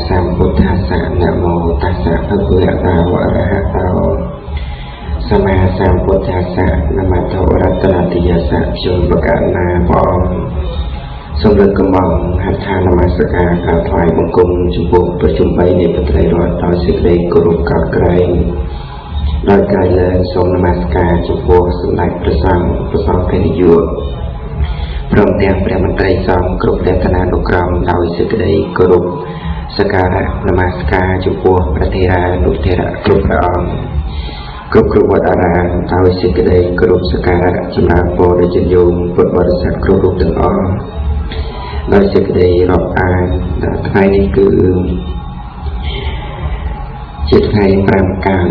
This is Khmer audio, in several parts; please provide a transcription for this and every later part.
សម្ពុទ្ធស្សៈនមោតស្សៈភគវតោអរហតោសម្មាសម្ពុទ្ធស្សៈនមតោរតនតិយស្សៈខ្ញុំបកណាបងសូមលើកកំងហដ្ឋានមស្ការក្រាបថ្វាយបង្គំចំពោះប្រជុំ3នៃព្រះត្រៃរតន៍ដោយសេចក្តីគោរពកោតក្រែងដោយកាយឡើងសូមនមស្ការចំពោះសម្ដេចព្រះសង្ឃភេទយុព្រមទាំងព្រះមន្ត្រីសង្ឃគ្រប់លក្ខណៈនុក្រមដោយសេចក្តីគោរពសក្ការៈនមស្ការចំពោះព្រះថេរានុថេរៈគ្រប់ព្រះអង្គគ្រប់វត្តអារាមដោយសេចក្តីគោរពសក្ការៈចម្រើនពរដល់ជាញោមពុទ្ធបរិស័ទគ្រប់រូបទាំងអស់ដោយសេចក្តីរាប់អានថ្ងៃនេះគឺជាថ្ងៃ5កើត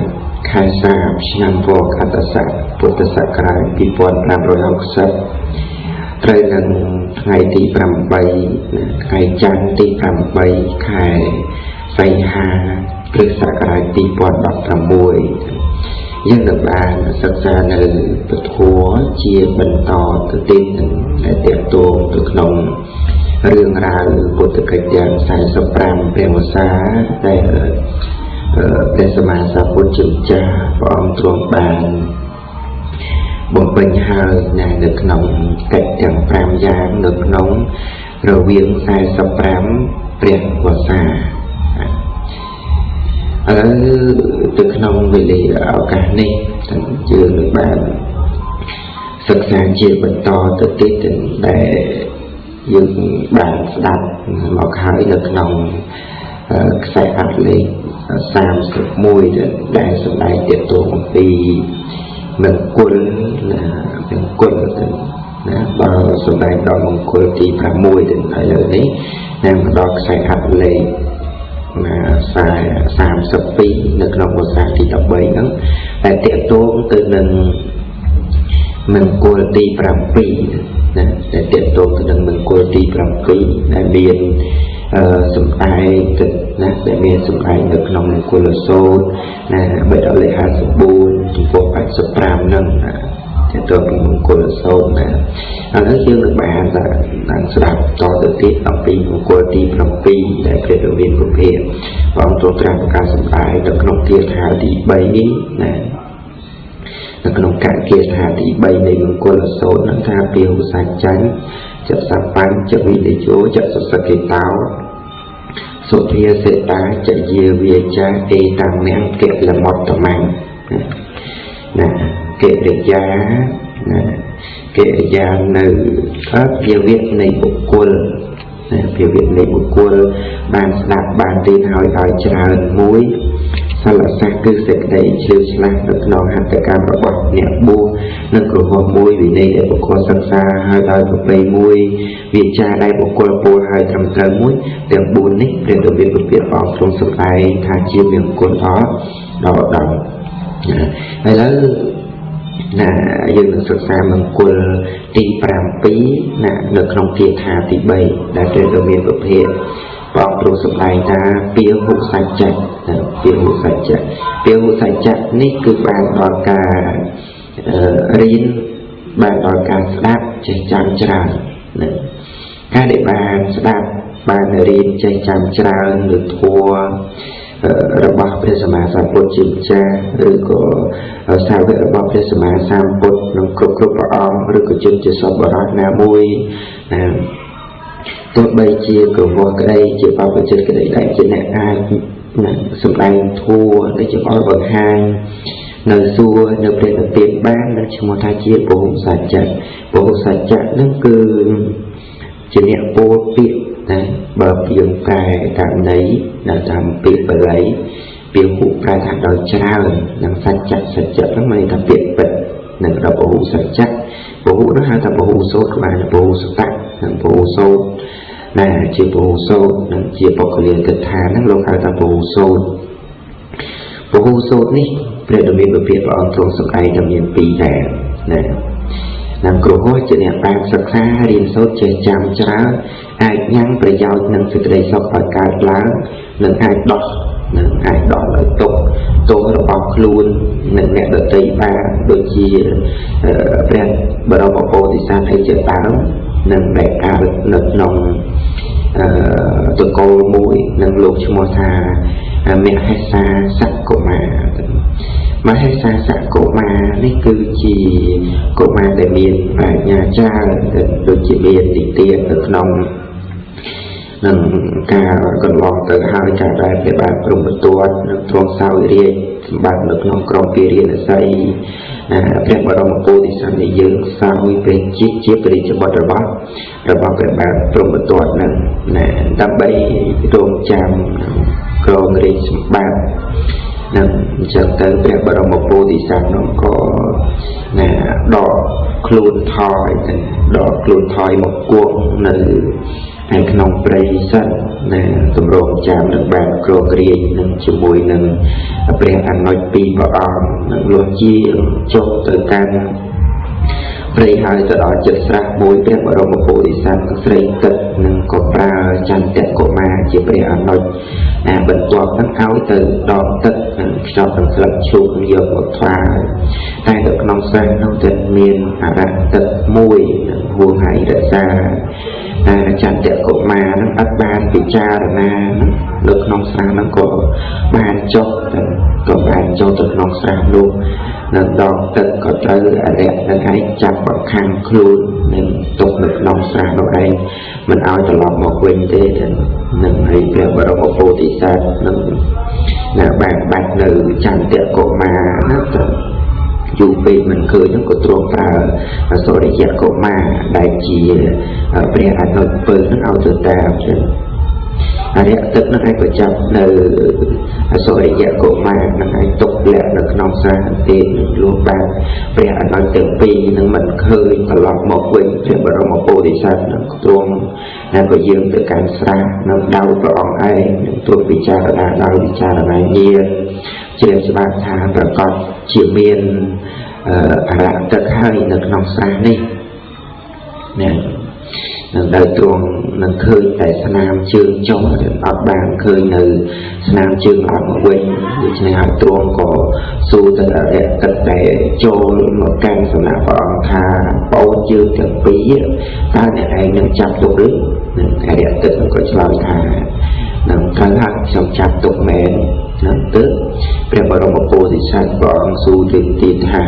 ខែសាបឆ្នាំវកអត្តស័កពុទ្ធសករាជ2560ត្រូវនឹងថ្ងៃទី8ថ្ងៃច័ន្ទទី8ខែសីហាគ្រិស្តសករាជ2016យើងនឹងបានសិក្សានៅពធជាបន្តទៅទៀតដែលទាក់ទងទៅក្នុងរឿងរ៉ាវពុទ្ធកិច្ចទាំង45ព្រះវស្សាដែលព្រះសម្មាសម្ពុទ្ធជាម្ចាស់ព្រះអង្គទ្រង់បានបំពេញហើយនៅក្នុងកិច្ចទាំង5យ៉ាងនៅក្នុងរវាង45ព្រះវស្សាឥឡូវទៅក្នុងវេលាឱកាសនេះយើងនឹងបានសិក្សាជាបន្តទៅទៀតដែលយើងបានស្ដាប់មកហើយនៅក្នុងខ្សែអត្ថលេខ31ដែលសម្ដែងទាក់ទងអំពីមង្គលណាបើសម្ដែងដល់មង្គលទី6ទៅឥឡូវនេះតាមដល់ខ្សែអត្ថលេខ32នៅក្នុងភាសាទី13ហ្នឹងតែទាក់ទងទៅនឹងមង្គលទី7ណាតែទាក់ទងទៅនឹងមង្គលទី7ដែលមានសម្ដែងទៅណាដែលមានសម្ដែងនៅក្នុងមង្គលសូត្រណាបេដកលេខ54ចំពោះ85ហ្នឹងទាក់ទងពីមង្គលសូត្រណាឥឡូវយើងនឹងបានស្ដាប់តទៅទៀតអំពីមង្គលទី7ដែលព្រះរាមាពុទ្ធព្រះអង្គទ្រង់ត្រាស់ប្រកាសសម្ដែងនៅក្នុងគាថាទី3នេះណានៅក្នុងកាគាថាទី3នៃមង្គលសូត្រនឹងថាពាហុសច្ចាញ់ចិត្តសម្បញ្ចវិនិយោចិត្តសសកេតោសុភាសេតាចយាវាចាទេតាំងនាងកិលមត្តមញ្ញណាកិរិយាណាកិរិយានៅភាវៈនៃបុគ្គលភាវៈនៃបុគ្គលបានស្ដាប់បានរៀនហើយឲ្យច្រើនមួយសលសាសគឺសេចក្តីជ្រាវឆ្លាស់នៅក្នុងហត្ថកម្មរបស់អ្នកបួសនិងគ្រហស្ថមួយវិន័យដែលបុគ្គលសិក្សាហើយដោយប្រពៃមួយវាចាដែលបុគ្គលពោលហើយត្រឹមត្រូវមួយទាំង4នេះព្រះរាមាពុទ្ធព្រះអង្គទ្រង់សម្ដែងថាជាមង្គលដល់ដល់ឥឡូវណាយើងនឹងសិក្សាមង្គលទី7ណានៅក្នុងគាថាទី3ដែលព្រះរាមាពុទ្ធព្រះអង្គទ្រង់សម្ដែងថាពាហុសច្ចាពាហុសច្ចានេះគឺបានដល់ការរៀនបានដល់ការស្ដាប់ចេះចាំច្រើនណាការដែលបានស្ដាប់បានរៀនចេះចាំច្រើននៅធម៌របស់ព្រះសម្មាសម្ពុទ្ធជាម្ចាស់ឬក៏សាវករបស់ព្រះសម្មាសម្ពុទ្ធក្នុងគ្រប់ព្រះអង្គឬក៏ជនជាសពបរិសណាមួយទោះបីជាក្រវល់ក្តីជាបព្វជិតក្តីដែលជាអ្នកអាចសម្ដែងធម៌ដែលជាអល់បង្ហាញនៅសួរនៅព្រះនិព្វានបាននឹងឈ្មោះថាជាពហុសច្ចានឹងគឺជាអ្នកពោលពាក្យតែបើយើងប្រែតាមន័យតាមពាក្យបាលីពាក្យពុប្រែថាដោយច្រើននិងសច្ចៈហ្នឹងមានថាពាក្យពិតនឹងដល់ពហុសច្ចាពហុនោះហៅថាពហុសូត្រក៏បានពហុសតៈនិងពហុសូត្រណាជាពហុសូត្រនិងជាបុគ្គលិកថាហ្នឹងលោកហៅថាពហុសូត្រនេះព្រះរាមាពុទ្ធព្រះអង្គទ្រង់សម្ដែងតែមាន2ដែរណានិងគ្រហស្ថជាអ្នកបានសិក្សារៀនសូត្រចេះចាំច្រើនអាចញ៉ាំងប្រយោជន៍និងសេចក្តីសុខឲ្យកើតឡើងនិងអាចដោះឲ្យទុកទោសរបស់ខ្លួននិងអ្នកដទៃបានដូចជាព្រះបរមពុទ្ធិសត្វឯជាដើមនិងដែលកើតនៅក្នុង តកូលមួយនឹងលោកឈ្មោះថាមហេសាសកុមារមហេសាសកុមារនេះគឺជាកុមារដែលមានប្រាជ្ញាច្រើនដូចជាមានទីទាននៅក្នុងនឹងការកន្លងទៅហើយការដែលព្រះបាទព្រហ្មទត្តនឹងទ្រង់សោយរាជ្យសម្បត្តិនៅក្នុងក្រុងពារាណសីព្រះបរមពុទ្ធិសន្និយើងសោយព្រះជាព្រះរាជបុត្ររបស់ព្រះបាទព្រហ្មទត្តនឹងដើម្បីរងចាំក្រុងរាជសម្បត្តិនឹងអញ្ចឹងទៅព្រះបរមពុទ្ធិសន្និនោះក៏ដកខ្លួនថយមកគង់នៅក្នុងព្រៃសិនទម្រង់ចាំនឹងបានគ្រងរាជនឹងជាមួយនឹងព្រះអនុជពីរព្រះអង្គនឹងលោះជាចុះទៅកាន់ព្រៃហើយទៅដល់ចិត្តស្រះមួយព្រះបរមពុទ្ធិសន្និស្រីទឹកនឹងក៏ប្រើចន្ទៈកុមារជាព្រះអនុជបន្ទាប់នឹងឲ្យទៅដកទឹកនិងខ្ចប់នឹងស្លឹកឈូកយកមកថ្វាយតែនៅក្នុងស្រះនោះទៅមានអរៈទឹកមួយនឹងហួងហើយរក្សាចន្ទៈកុមារនឹងអត់បានពិចារណានៅក្នុងស្រះនោះក៏បានចុះទៅក្នុងស្រះនោះនឹងដកទឹកក៏ត្រូវអរិយនឹងឯងចាប់បង្ខាំងខ្លួននឹងទុកនៅក្នុងស្រះនោះឯងមិនឲ្យត្រឡប់មកវិញទេនឹងឲ្យព្រះបរមពុទ្ធិសន្និនឹងបានបាត់នៅចន្ទៈកុមារណាទៅយូរពេកមិនឃើញក៏ទ្រង់ប្រើអសុរិយកុមារដែលជាព្រះអនុជពើនឹងឲ្យទៅតាមចឹងអរិយទឹកនឹងឯងក៏ចាប់នៅអសុរិយកុមារនឹងឯងទុកលាក់នៅក្នុងស្រះទេលុះបានព្រះអនុជទាំងពីរនឹងមិនឃើញត្រឡប់មកវិញព្រះបរមពុទ្ធិសន្និនឹងទ្រង់ក៏យាងទៅកាន់ស្រះនៅដោយព្រះអង្គឯងនឹងទ្រង់ពិចារណាដោយវិចារណាញាណជ្រាបច្បាស់ថាប្រកបជាមានអរៈទឹកហើយនៅក្នុងស្រះនេះនឹងដោយទ្រង់នឹងឃើញតែស្នាមជើងចុះអត់បានឃើញនៅស្នាមជើងអត់មកវិញដូច្នេះហើយទ្រង់ក៏សួរទៅអរិយទឹកដែលចូលមកកាន់សំណាក់ព្រះអង្គថាបងជើងទាំងពីរតើអ្នកឯងនឹងចាប់ទុកឬនឹងអរិយទឹកក៏ឆ្លើយថានឹងត្រូវហើយខ្ញុំចាប់ទុកមែននឹងទើបព្រះបរមពុទ្ធិសន្និព្រះអង្គសួរទៅទៀតថា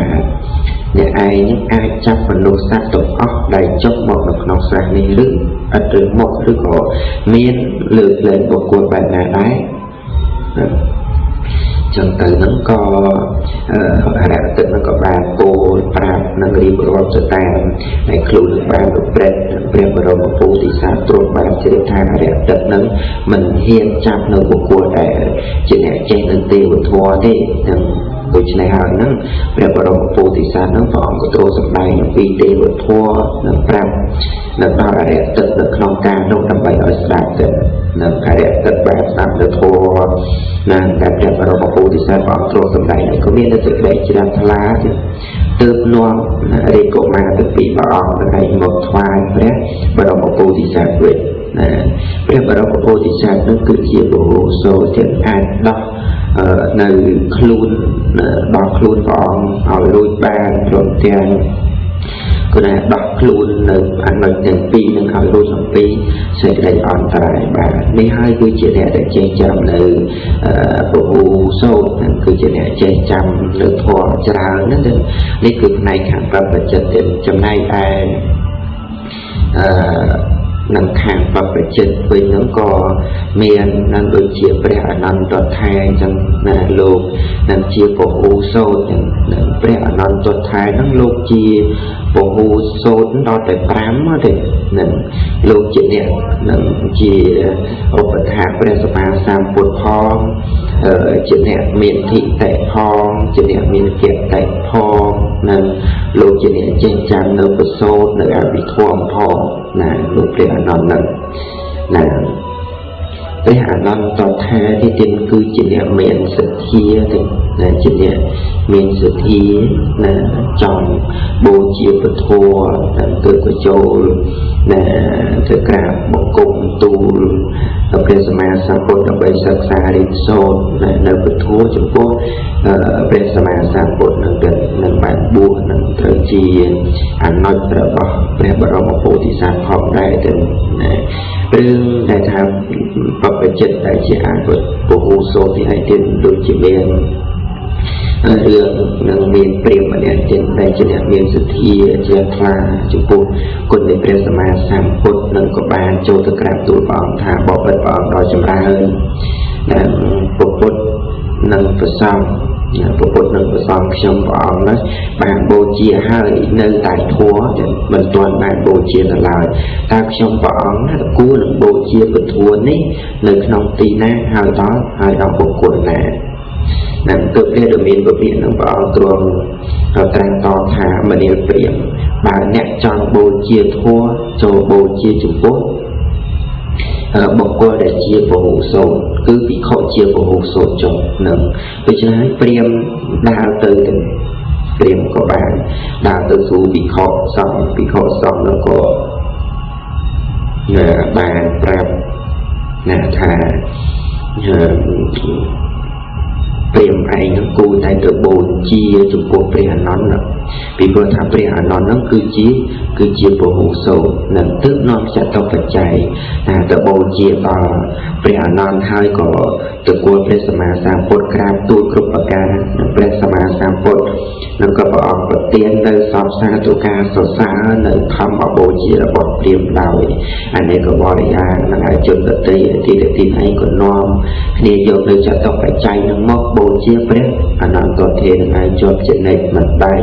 អ្នកឯងអាចចាប់មនុស្សសត្វទាំងអស់ដែលចុះមកនៅក្នុងស្រះនេះឬអត់ឬមកឬក៏មានលើកលែងបុគ្គលបែបណាដែរចឹងទៅនឹងក៏អរិយទឹកនឹងក៏បានពោលប្រាប់នឹងរៀបរាប់ទៅតាមដែលខ្លួនបានប្រព្រឹត្តព្រះបរមពុទ្ធិសន្និទ្រង់បានជ្រាបថាអរិយទឹកនឹងមិនហ៊ានចាប់នៅបុគ្គលដែលជាអ្នកចេះនឹងទេវធម៌ទេនឹងដូច្នេះហើយនឹងព្រះបរមពុទ្ធិសន្និនឹងព្រះអង្គក៏ទ្រង់សម្ដែងអំពីទេវធម៌នឹងប្រាប់នៅដល់អរិយទឹកនៅក្នុងការនោះដើម្បីឲ្យស្ដាប់ទៅនឹងអរិយទឹកបានស្ដាប់នៅធម៌នឹងតែព្រះបរមពុទ្ធិសន្និព្រះអង្គទ្រង់សម្ដែងក៏មាននៅសេចក្តីជ្រះថ្លាទើបនាំរាជកុមារទាំងពីរព្រះអង្គទៅមកថ្វាយព្រះបរមពុទ្ធិសន្និវិញព្រះបរមពុទ្ធិសន្និនឹងគឺជាបុរសដែលអាចដោះនៅខ្លួនដល់ខ្លួនព្រះអង្គឲ្យរួចបានព្រមទាំងគណៈដោះខ្លួននៅអនុជទាំងពីរនឹងឲ្យរួចអំពីសេចក្តីអន្តរាយបាននេះហើយគឺជាអ្នកដែលចេះចាំនៅពុទ្ធសូត្រគឺជាអ្នកចេះចាំលើធម៌ច្រើនហ្នឹងនេះគឺផ្នែកខាងប្រតិចិត្តទៀតចំណែកឯនឹងខាងបព្វជិតវិញហ្នឹងក៏មាននឹងដូចជាព្រះអនន្តថែអញ្ចឹងណាលោកនឹងជាពហុសូត្រនឹងព្រះអនន្តថែហ្នឹងលោកជាពហុសូត្រដល់តែ5ទេនឹងលោកជាអ្នកនឹងជាឧបថាព្រះសម្មាសម្ពុទ្ធផងជាអ្នកមានធិតិផងជាអ្នកមានគតិផងនឹងលោកជាអ្នកចេះចាំនៅប្រសូតនៅអភិធម្មផងណាលោកព្រះអនន្តនឹងណាព្រះអនន្តថាទីទៀតគឺជាអ្នកមានសទ្ធាទេណាជាអ្នកមានសទ្ធាណាចង់បូជាពធណាទើបក៏ចូលណា ធ្វើក្រាបបង្គំទូលព្រះសម្មាសម្ពុទ្ធដើម្បីសិក្សារៀនសូត្រនៅពធចំពោះព្រះសម្មាសម្ពុទ្ធនឹងបានបួសនឹងត្រូវជាអនុត្តរបស់ព្រះបរមពុទ្ធិសត្វផងដែរទៅរឿងដែលថាបព្វជិតដែលជាអនុត្តពហុសូត្រទីឯទៀតដូចជាមានរឿងនឹងមានព្រាហ្មណ៍ម្នាក់ទៀតដែលជាអ្នកមានសទ្ធាជ្រះថ្លាចំពោះគុណនៃព្រះសម្មាសម្ពុទ្ធនឹងក៏បានចូលទៅក្រាបទូលព្រះអង្គថាបបិទ្ធព្រះអង្គដ៏ចម្រើនដែលពុទ្ធនឹងប្រសងខ្ញុំព្រះអង្គនោះបានបូជាហើយនៅតែធัวមិនទាន់បានបូជានៅឡើយតើខ្ញុំព្រះអង្គណាគួរនឹងបូជាពធัวនេះនៅក្នុងទីណាហើយដល់បុគ្គលណានឹងទើបព្រះដ៏មានពពាកនឹងព្រះអង្គទ្រង់ត្រាស់តបថាមនាលព្រាហ្មណ៍បើអ្នកចង់បូជាធัวចូលបូជាចំពោះបុគ្គលដែលជាពហុសូត្រគឺភិក្ខុជាពហុសូត្រចុះនឹងដូច្នេះព្រាហ្មណ៍ដើរទៅព្រាហ្មណ៍ក៏បានដើរទៅសួរភិក្ខុសង្ឃនោះក៏បានប្រាប់ណាថាព្រាហ្មណ៍ឯងនឹងគួរតែទៅបូជាចំពោះព្រះអនន្តពីព្រោះថាព្រះអនន្តនឹងគឺជាពហុសូត្រនឹងទើបនាំចតុបច្ច័យទៅបូជាដល់ព្រះអនន្តហើយក៏ទៅគួរព្រះសម្មាសម្ពុទ្ធក្រាបទូលគ្រប់ប្រការនឹងព្រះសម្មាសម្ពុទ្ធនឹងក៏ព្រះអង្គប្រទាននៅសពសាធុការសរសើរនៅធម្មបូជារបស់ព្រាហ្មណ៍ដោយអានេះក៏បរិយានឹងឲ្យជនដទៃទីឯងក៏នាំគ្នាយកនៅចតុបច្ច័យនឹងមកបូជាព្រះអនន្តធាននឹងឯងជាប់ចំណេញមិនដែរ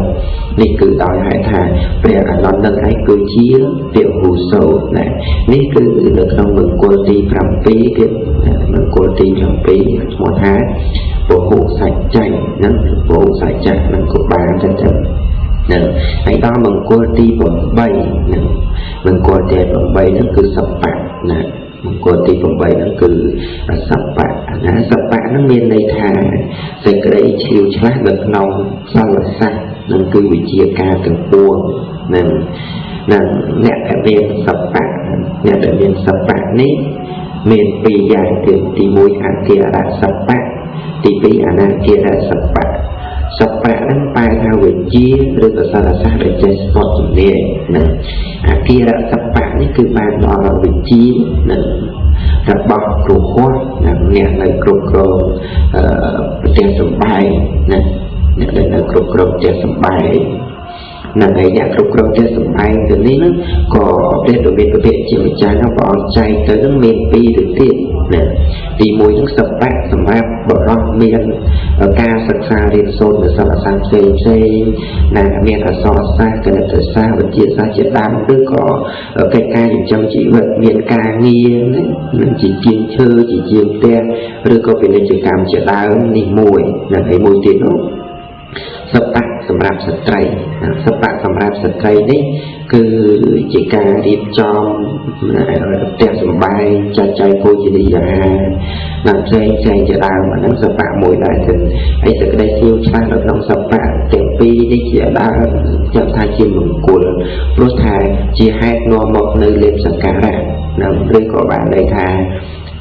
នេះគឺដោយហេតុថាព្រះអនន្តនឹងឯងគឺជាពហុសូត្រណានេះគឺនៅក្នុងមង្គលទី7គឺមង្គលទី7ឈ្មោះថាពហុសច្ចៈហ្នឹងពហុសច្ចៈនឹងក៏បានទៅនឹងហើយដល់មង្គលទី8ហ្នឹងមង្គលទី8ហ្នឹងគឺសបៈណាមង្គលទី8ហ្នឹងគឺសបៈណាសបៈហ្នឹងមានន័យថាសេចក្តីឆ្លៀវឆ្លាស់នៅក្នុងសង្សារនឹងគឺវិជាការទាំងពួងនឹងអ្នកដែលមានសបៈនេះមាន2យ៉ាងគឺទី1អគារសបៈទី2អនាគារសបៈសបៈហ្នឹងបែរថាវិជាឬក៏សារសាស្ត្រដែលចេះស្ទាត់ជំនាញនឹងអគារសបៈនេះគឺបានដល់វិជានឹងរបស់គ្រូហួសអ្នកនៅគ្រប់គ្រងប្រទេសសម្បែងណាអ្នកដែលនៅគ្រប់គ្រងផ្ទះសម្បែងនឹងឯអ្នកគ្រប់គ្រងផ្ទះសម្បែងទៅនេះក៏ព្រះដ៏មានពពាកជាម្ចាស់នោះព្រះអង្គចែកទៅនឹងមាន2ទៅទៀតណាទី1នឹងសបៈសម្រាប់បរិសុទ្ធមានការសិក្សារៀនសូត្រនៅសាលាសាស្ត្រផ្សេងណាមានអក្សរសាស្ត្រគណិតសាស្ត្រវិទ្យាសាស្ត្រជាដើមឬក៏កិច្ចការចិញ្ចឹមជីវិតមានការងារនឹងជាជាងឈើជាជាងផ្ទះឬក៏ពាណិជ្ជកម្មជាដើមនេះមួយនិងឯមួយទៀតនោះសបៈសម្រាប់ស្ត្រីសបៈសម្រាប់ស្ត្រីនេះគឺជាការរៀបចំផ្ទះសម្បែងចាត់ចែងភោជនីយអាហារនិងផ្សេងជាដើមអាហ្នឹងសបៈមួយដែរទៅហើយសេចក្តីស្ងៀមឆ្លាស់នៅក្នុងសបៈទាំងពីរនេះជាដើមចាំថាជាមង្គលព្រោះថាជាហេតុនាំមកនៅលេបសក្ការៈឬក៏បានន័យថា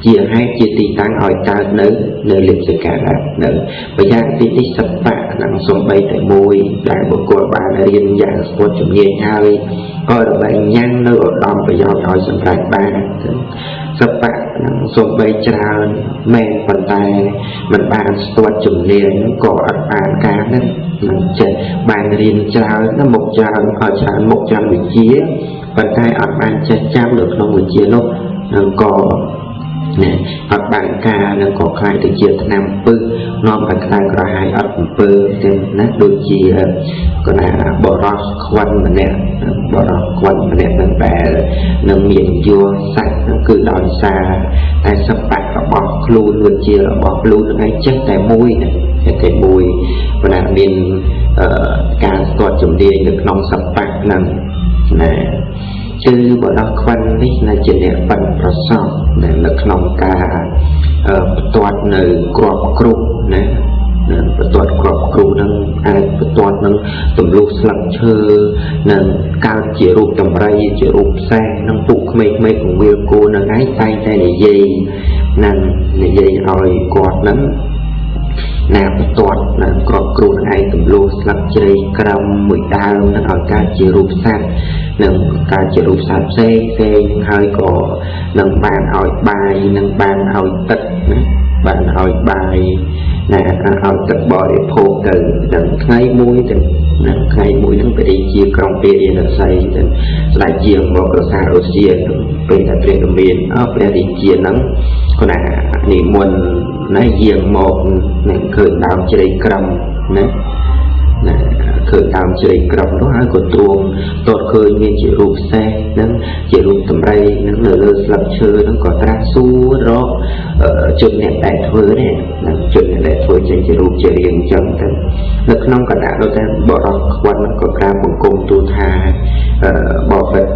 ជាហេតុជាទីតាំងឲ្យកើតនៅលេបសក្ការៈនៅប្រយ៉ាងទីនេះសបៈនឹងសំបីតែមួយដែលបុគ្គលបានរៀនយ៉ាងស្ទាត់ជំនាញហើយក៏ដើម្បីញ៉ាំងនៅឧត្តមប្រយោជន៍ឲ្យសម្រេចបានសបៈនឹងសំបីច្រើនមែនប៉ុន្តែមិនបានស្ទាត់ជំនាញក៏អត់បានការនឹងចេះបានរៀនច្រើនណាមុខច្រើនឲ្យច្រើនមុខច្រើនវិជ្ជាប៉ុន្តែអត់បានចេះចាំនៅក្នុងវិជ្ជានោះនឹងក៏អត់បានការនឹងក៏ខ្លាយទៅជាថ្នាំពឹសនាំឲ្យខ្លាំងក្រហាយអត់អំពើទេណាដូចជាកណាបរោះខ្វិនម្នាក់នឹងដែលនឹងមានយោសាច់គឺដោយសារតែសបៈរបស់ខ្លួនវិជារបស់ខ្លួននឹងឯងចេះតែមួយតែមួយប៉ុន្តែមានការស្ទាត់ជំនាញនៅក្នុងសបៈហ្នឹងណាគឺបរោះខ្វិននេះនៅជាអ្នកបិណ្ឌប្រសពនៅក្នុងការបន្ទាត់នៅក្របគ្រូណាបន្ទាត់ក្របគ្រូនឹងអាចបន្ទាត់នឹងទម្លុះស្លឹកឈើនឹងកើតជារូបតម្រៃជារូបផ្សេងនឹងពុក ក្មេងៗពង្រៀលគោនឹងឯងតែងតែនិយាយនឹងនិយាយឲ្យគាត់នឹងណាបន្ទាត់ណាក្របគ្រូនឹងឯងទម្លុះស្លឹកជ្រៃក្រំមួយដើមនឹងឲ្យកើតជារូបសត្វនឹងកើតជារូបសត្វផ្សេងហើយក៏នឹងបានឲ្យបាយនឹងបានឲ្យទឹកណាបានឲ្យបាយណាឲ្យទឹកបរិភោគទៅដល់ថ្ងៃមួយទៅណាថ្ងៃមួយនឹងព្រះរាជាក្រុងពារាណសីទៅស្ដេចយាងមកប្រសារុស្ស៊ីពេលតែព្រះរាមាព្រះរាជានឹងគណៈនិមន្តណាយាងមកនឹងឃើញដើមជ្រៃក្រំណាឃើញដើមជ្រៃក្រំនោះហើយក៏ទ្រាំតតឃើញមានជារូបសេះហ្នឹងជារូបតម្រៃហ្នឹងនៅលើស្លឹកឈើហ្នឹងក៏ត្រាស់សួររកជនអ្នកដែលធ្វើនេះណាជនអ្នកដែលធ្វើចេញជារូបជារាងអញ្ចឹងទៅនៅក្នុងគណៈនោះតែបរោះខ្វាន់ក៏ក្រាបបង្គំទូលថាបបិទ្ធ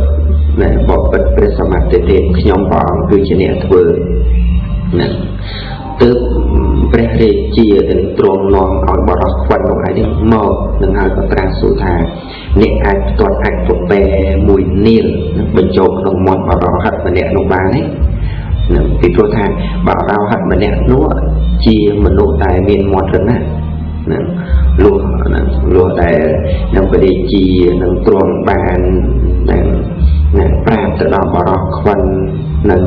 ណាបបិទ្ធព្រះសម្មាទិទេពខ្ញុំព្រះអង្គគឺជាអ្នកធ្វើណាទើបព្រះរាជានឹងទ្រង់នាំឲ្យបរោះខ្វិននោះឯនេះមកនឹងហើយក៏ត្រាស់សួរថាអ្នកអាចផ្ទាត់អាចពពែមួយនាលបញ្ចូលក្នុងមាត់បរោហិតម្នាក់នោះបានទេនឹងពីព្រោះថាបរោហិតម្នាក់នោះជាមនុស្សដែលមានមាត់រណាស់នឹងលុះដែលនឹងព្រះរាជានឹងទ្រង់បាននឹងប្រាប់ទៅដល់បរោះខ្វិននឹង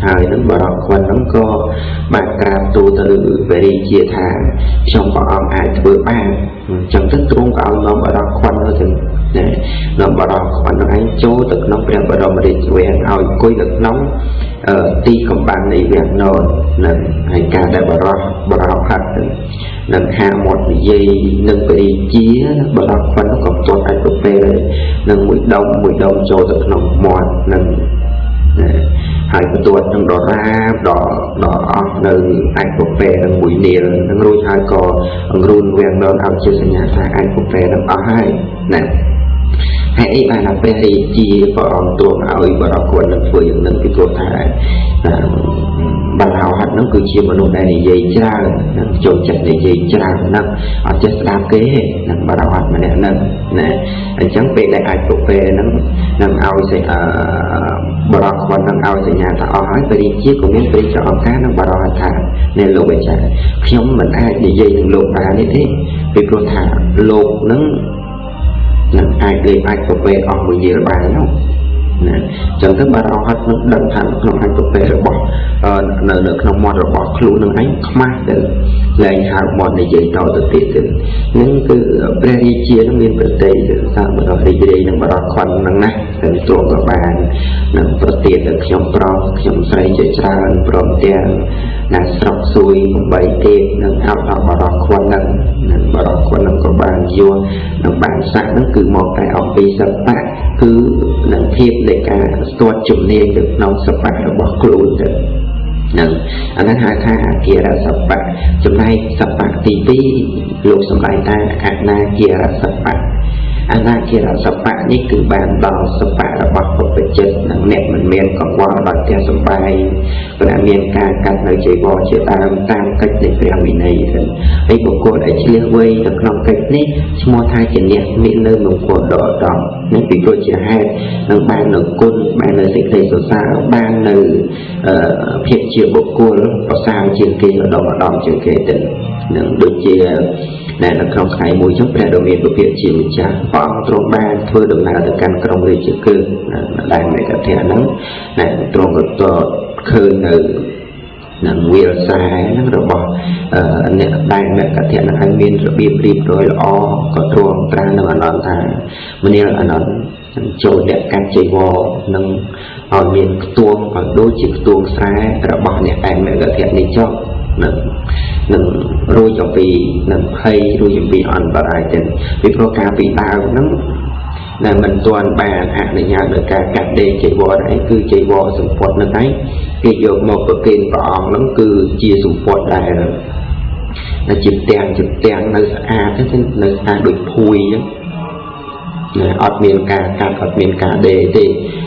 ហើយនឹងបរោះខ្វិនហ្នឹងក៏បានក្រាបទូលទៅព្រះរាជាថាខ្ញុំព្រះអង្គអាចធ្វើបានអញ្ចឹងទៅទ្រង់ក៏ឲ្យនាំបរោះខ្វិនទៅនាំបរោះខ្វិននោះឯងចូលទៅក្នុងព្រះបរមរាជវាំងឲ្យអង្គុយនៅក្នុងទីកំបាំងនៃវាំងនោះនឹងហើយការដែលបរោះហិតនឹងហាមាត់និយាយនឹងព្រះរាជាបរោះខ្វិននោះក៏ទាត់អាចទៅពេលនឹងមួយដុំចូលទៅក្នុងមាត់នឹងហើយបន្ទាត់នឹងដរាបដល់អស់នៅអាចពពែនឹងមួយនាលនឹងរួចហើយក៏អង្រួនវាំងននឲ្យជាសញ្ញាថាអាចពពែនឹងអស់ហើយណាហើយអីបានព្រះរាជាព្រះអង្គទ្រង់ឲ្យបរោះគាត់នឹងធ្វើយ៉ាងនឹងពីព្រោះថាបរោហិតនោះគឺជាមនុស្សដែលនិយាយច្រើនចូលចិត្តនិយាយច្រើនណាស់អត់ចេះស្ដាប់គេទេនឹងបរោហិតម្នាក់ហ្នឹងណាអញ្ចឹងពេលដែលអាចពពែនឹងឲ្យបរោះគាត់នឹងឲ្យសញ្ញាថាអស់ហើយព្រះរាជាក៏មានព្រះចអង្គការនឹងបរោហិតថានេះលោកអាចារ្យខ្ញុំមិនអាចនិយាយនឹងលោកបានទេពីព្រោះថាលោកនឹងអាចលេងអាចពពែអស់មួយយាលបាននោះណាចឹងទៅបរោហិតនឹងដឹងថាក្នុងអាចពពែរបស់នៅក្នុងមាត់របស់ខ្លួននឹងឯងខ្មាស់ទៅលែងហៅមាត់និយាយតទៅទៀតទៅនឹងគឺព្រះរាជានឹងមានប្រតិទិសាបរោរីករាយនឹងបរោះខ្វាន់នឹងណាតែទ្រង់ក៏បាននឹងប្រទានដល់ខ្ញុំប្រុសខ្ញុំស្រីជាច្រើនព្រមទាំងណាស្រុកសួយ8ទៀតនឹងអោបដល់បរោះខ្វាន់នឹងបរោះខ្វាន់នឹងក៏បានយកនឹងបានសាក់នឹងគឺមកតែអំពីសបៈគឺនឹងភាពនៃការស្ទាត់ជំនាញនៅក្នុងសបៈរបស់ខ្លួនទៅនឹងអានេះហៅថាអគារសបៈចំណែកសបៈទី2លោកសម្ដែងថាអនាគារសបៈអនាគារសបៈនេះគឺបានដល់សបៈរបស់ពុទ្ធចិត្តនិងអ្នកមិនមានកង្វល់ដល់ផ្ទះសម្បែងព្រោះមានការកាត់នៅចីវរជាដើមតាមកិច្ចនៃព្រះវិន័យទៅហើយបុគ្គលដែលឆ្លៀសវៃនៅក្នុងកិច្ចនេះឈ្មោះថាជាអ្នកមាននៅមង្គលដ៏ឧត្តមនេះពីព្រោះជាហេតុនឹងបាននៅគុណបាននៅសេចក្តីសរសើរបាននៅភាពជាបុគ្គលប្រសើរជាងគេឧត្តមជាងគេទៅនឹងដូចជានៅក្នុងថ្ងៃមួយចុះព្រះដ៏មានពភាជាម្ចាស់ព្រះអង្គទ្រង់បានធ្វើដំណើរទៅកាន់ក្រុងរាជគឹដែលមេកធៈហ្នឹងទ្រង់ក៏ឃើញនៅនឹងវាលស្រែហ្នឹងរបស់អ្នកដែលមេកធៈហ្នឹងឲ្យមានរបៀបរៀបរយល្អក៏ទ្រង់ត្រាស់នឹងអនន្តថាមនាលអនន្តចូលអ្នកកាត់ចីវរនឹងឲ្យមានខ្ទួងក៏ដូចជាខ្ទួងស្រែរបស់អ្នកដែលមេកធៈនេះចុះនឹងរួចអំពីនឹងភ័យរួចអំពីអន្តរាយទៅពីព្រោះការពីដើមហ្នឹងដែលមិនទាន់បានអនុញ្ញាតដោយការកាត់ដេរចីវរឯងគឺចីវរសម្ពត់ហ្នឹងឯងគេយកមកប្រគេនព្រះអង្គហ្នឹងគឺជាសម្ពត់ដែលជាផ្ទាំងនៅស្អាតទេនៅស្អាតដូចភួយអញ្ចឹងអត់មានការកាត់អត់មានការដេរទេ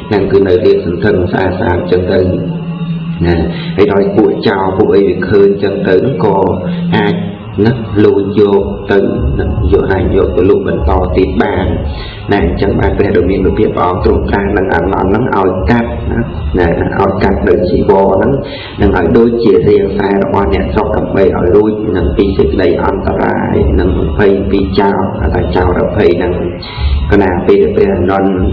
ហ្នឹងគឺនៅរៀបសន្ធឹងស្អាតអញ្ចឹងទៅណាហើយដល់ពួកចោលពួកអីវាឃើញចឹងទៅហ្នឹងក៏អាច nó lùi vô từ vô này vô từ lùi bên to tít bàn này chẳng bàn về đồ miền biệt bỏ trụ ra nâng ảnh nó nâng ỏi cắt nè ỏi cắt đời chỉ bò nâng ỏi đôi chỉ riêng sai rồi nè sau cầm bầy ỏi đôi nâng pi sự đầy an tarai nâng phây pi chào tại chào rồi phây nâng cái nào pi được non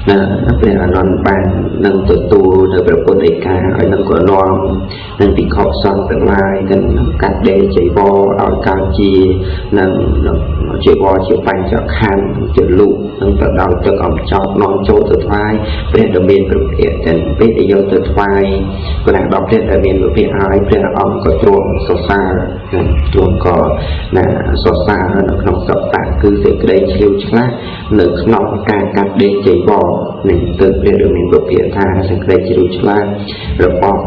nóเป็นอนนบานนั่งตัวตูในประพฤติกาไอ้นั่งก็นอนนั่งติดขอบซองเป็นลายกันกัดเดย์ใจบอเอาการจีนั่งใจบอเฉียบไปจะคันจะลุกนั่งตัวเราจะกำจอบนอนโจตัวท้ายเป็นดอกเบี้ยเป็นเอกเป็นเป็นไอโยตัวท้ายก็นั่งดอกเป็นดอกเบี้ยเป็นไอเป็นออมก็ตรวงโซซาตรวงก็น่ะโซซาขนมสับตะคือเสกได้ชิวชนะหนึ่งขนมการกัดเดย์ใจบอหนึ่งตึกเรื่องมีบทเรียนทางสังเกตจิรุชลาระบบ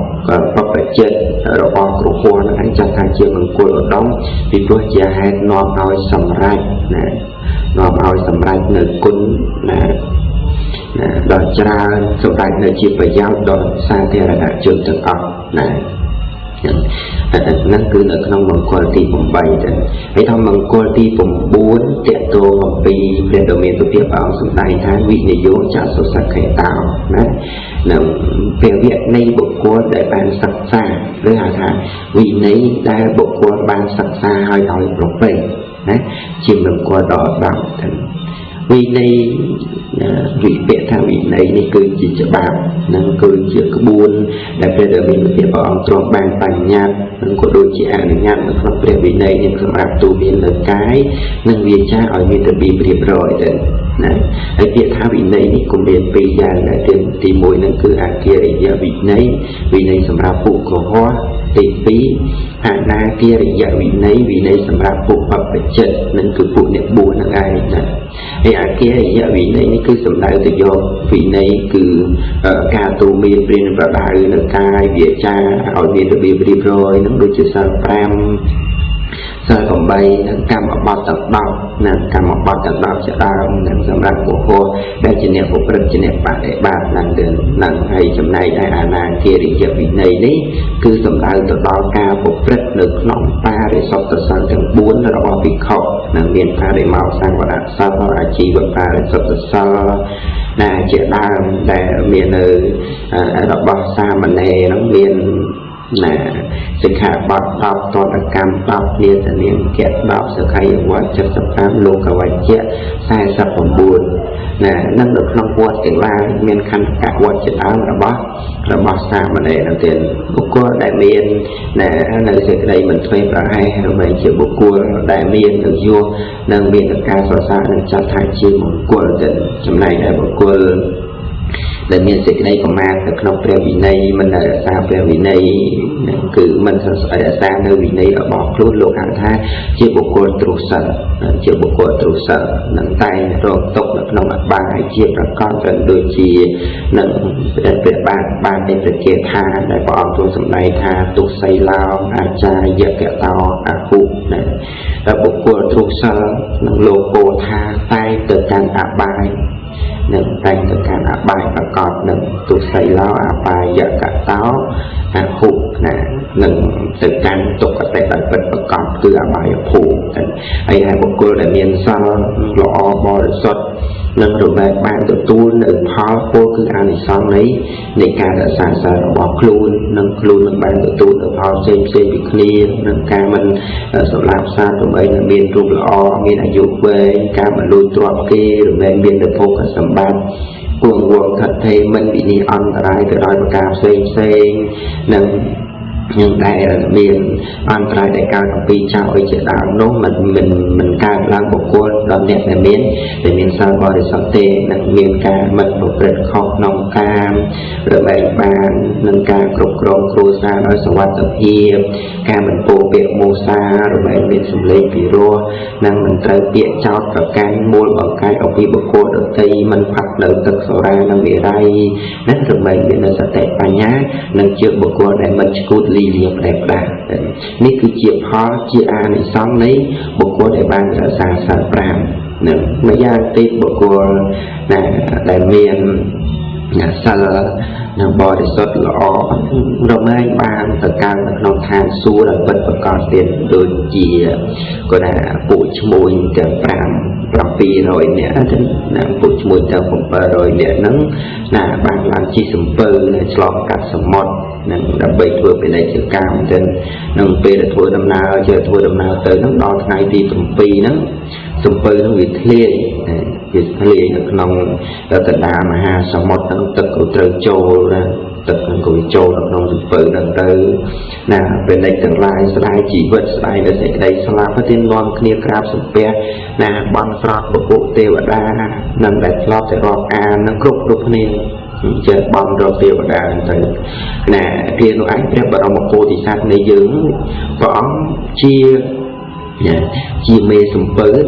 ปรับเจ็ดระบบกรุโคนอันจัดทางเชื่อมันกลัวร้องวิปจะให้นอนเอาสำรักนะนอนเอาสำรักหนึ่งกุนนะดอกจราสำรักในจีบไปยาวดอกซาเทระดับจุดถึงออกนะนั่นคือในขนมมังกรที่ผมไปแต่ไอ้ทำมังกรที่ผมบูนเตะตัวของปีเป็นดอกเบี้ยตัวเพียบเอาสมัยท้ายวิญญาณจากสุสักไข่ตาวนะนั่นเป็นเวียดในบุคคลได้บานศักดิ์ซ่าหรือหาทางวินัยได้บุคคลบานศักดิ์ซ่าให้เอาปลอกไปนะชิมมังกรดอกดำถึงวินัยวิเปทางวินัยนี่คือจิตบาปนั่นคือจิตกบุญและเป็นเรื่องมีเพียงพอตรงบางปัญญานั่นก็โดยจิตอนุญาตนะครับเรื่องวินัยนี่สำหรับตัวเมียนเลือกายนั่งเวียนช้าอ่อยมีแต่บีเรียบร้อยเด่นนะไอ้เพียงทางวินัยนี่ก็เป็นปีอย่างและเต็มตีมวยนั่นคืออาเกียริยวินัยสำหรับผู้ก่อหัวตีปีอาณาเกียริยวินัยสำหรับผู้ปฏิเจตนั่นคือผู้เนี่ยบุญนั่นไงนะไอ้อาเกียริยวินัยนี่คือสำหรับตัวโยวินัยคือการตัวมีเปลี่ยนประดาหรือกายเบียชาเอาเบียระเบียบเรียบร้อยนั่นโดยจะสร้างแปมสร้างของใบการออกบัตรตัดดอกนั่นการออกบัตรตัดดอกจะได้นั่นสำหรับบุคคลได้เจเนบุคคลเจเนปะได้บาทนั่นเดินนั่นให้จำนายได้อาณาเกียริยวินัยนี้คือสำหรับตัวดอกการบุคคลหนึ่งน้องปลาได้สอบตัวสั่งถึงบุญระบบพิเคราะห์นั่นเมียนปลาได้เมาสร้างวัดสร้างอาชีพปลาได้สอบตัวสั่งน่าเจด้ามแต่เมียนระบบสร้างมันเองน้องเมียนน่ะสิขาบัดดอกตอนกรรมดอกเรียนเนียนเก็บดอกสกายวัดจัดสภาพโลกวัฏเจสายสับสมบูรณ์น่ะนั่นหลุดน้องวัดถึงว่าเมียนคันกะวัดจะเอาระบบสร้างมันเองนั่นเองบุคคลได้เมียนน่ะในสิ่งใดมันเคยประให้เราไม่เชื่อบุคคลได้เมียนถึงยั่วนั่งเมียนการสอนสารจัดทางชีบุคคลเดินจำนายได้บุคคลแต่เมียนสิ่งใดก็มาแต่ขนมเปรี้ยววินัยมันได้สร้างเปรี้ยววินัยคือมันได้สร้างในวินัยอบอกคลุ้นโลกหางท่าเชื่อบุคคลตรุษเชื่อบุคคลตรุษหนังไตโรคตกขนมบางเชื่อประกอบกันโดยชีหนังเป็นบ้านในประเทศท่าได้ปอกตัวสมัยท่าตุกไซลาวอาจารย์เยอะแกะตออาคุนะแล้วบุคคลตรุษหนังโลโกท่าใต้เกิดการอาบายหนึ่งแต่งจากการอาบายประกอบหนึ่งตุกใส่แล้วอาบายอยากกะเต้าอาหุนะหนึ่งจากการตกกระแตแบบเป็นประกอบคืออาบายผูกไอ้ไอ้บุคคลได้เมียนซาหล่อบริสุทธิ์หนึ่งรูปแบบบ้านตัวตู้หนึ่งพอโฟคืออันที่สองนี้ในการรักษาสารบอกคลูนหนึ่งคลูนหนึ่งบ้านตัวตู้หนึ่งพอเซมบิคลีหนึ่งการมันสำหรับซาตัวเองเมียนรูปหล่อเมียนอายุเว้การมันลุยตัวเกย์หรือเมียนเดโพกสมบัติกวงวงขัดเทมันวินิอันตรายแต่รอยประกาศเซ็งหนึ่งยังได้เมียนอันตรายแต่การของปีเจ้าไอ้เจ้าดาวโน้มมันการล้างบุคคลดำเนินในเมียนซาบอริสัตเตนักเมียนการมันบุกเร็ดขอบนองการหรือใบบานนังการกรุบกรองครูซาโดยสวัสดิ์เพียบการมันโปเปียโมซาหรือใบเมียนสมเลปีโรนังมันเตยเปียเจ้ากับการมูลของการเอาปีบุคคลโดยที่มันผักเดินตึกโซรานังเวไรนั่นหรือใบเมียนสเตปัญญานังเชื่อบุคคลในมันกุดลีเลียบแรงได้นี่คือเจียบพอเจียอาในซ้อมนี้บุคคลในบ้านจะสร้างสรรค์ปรามหนึ่งไม่ยากติดบุคคลได้เมียนสาร บริสุทธิ์ละอเราไม่บางแต่การนองทานสู้เราเป็นประกอบเตียนโดยเจียก็ได้ปูชมวยแต่ปรำปีรอยเนี่ยท่านนะปูชมวยแต่ผมเปิดรอยเนี่ยนั้นนะบางวันชีสมเปิลฉลองกัดสมดนั่งดับเบิลทัวร์ไปในเชือกกามจนนั่งไปทัวร์ดำนาเจอทัวร์ดำนาเติมนั่งดอนไงตีสมปีนั้นสมเปิลนั่งวิทเลียวิทเลียนองเราแต่ดามหาสมดนั่งตึกอุตรโจนะตึกนั่งกุยโจนั่งสมเปิลนั่งเติมนะเป็นในต่างลายสลายจีบสลายในใดสลายพระเทนนอนเคลียกราบสมเปียนะบอลฟรอดบุกเทวดานั่งแต่รอบแต่รอบอ่านนั่งกรุบรูปเนี่ยเจอบอลเราเทวดาแต่น่ะเรียนรู้ไอ้เรียบเรามาโพธิสัตว์ในยืงก็เชียชีเมสมเปิล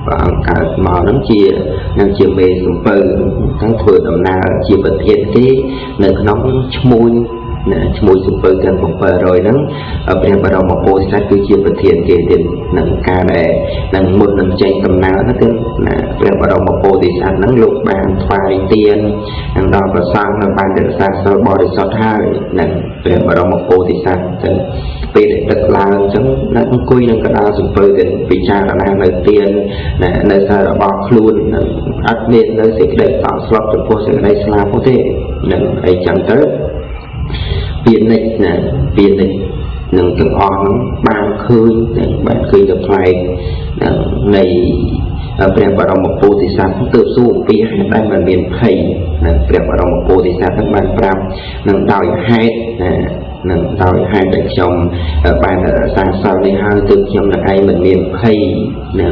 và cả màu nắng chia năng chia mê sum pơทั้งเพื่อดำนาเชียประเทศที่ในน้องชมวยชมวยสมเปิลกันผมเปิดรอยนั้นเปลี่ยนไปเรามาโพสต์คือเชียประเทศเกดินหนังกาแดหนังมุนหนังใจตำนานนั่นคือเปลี่ยนไปเรามาโพธิสัตว์นั้นลูกบางไฟเตียนหนังดอกประสานหนังบานเดือดสัตว์สบอริสัตให้หนังเปลี่ยนไปเรามาโพธิสัตว์จนไปเด็กตึกลางจังนั่งคุยนั่งกระดาษสมเปิลกันปีชาระนาในเตียนในสารบอกครูนอัดเนียนในสิ่งใดต่อสลับจนพวกสิ่งใดสลาพวกที่หนังไอจังเตอเปลี่ยนนิดนะเปลี่ยนนิดหนึ่งจังอ่อนบางคืนบางคืนจะไฟในเปลี่ยนบารมีโพธิสัตว์เติบสู้ปีให้ได้มันเปลี่ยนไพ่เปลี่ยนบารมีโพธิสัตว์ทั้งบานปรามหนึ่งดาวให้หนึ่งดาวให้แต่ชมบานสร้างสรรค์ในห้างตึกชมในไอ้มันเปลี่ยนไพ่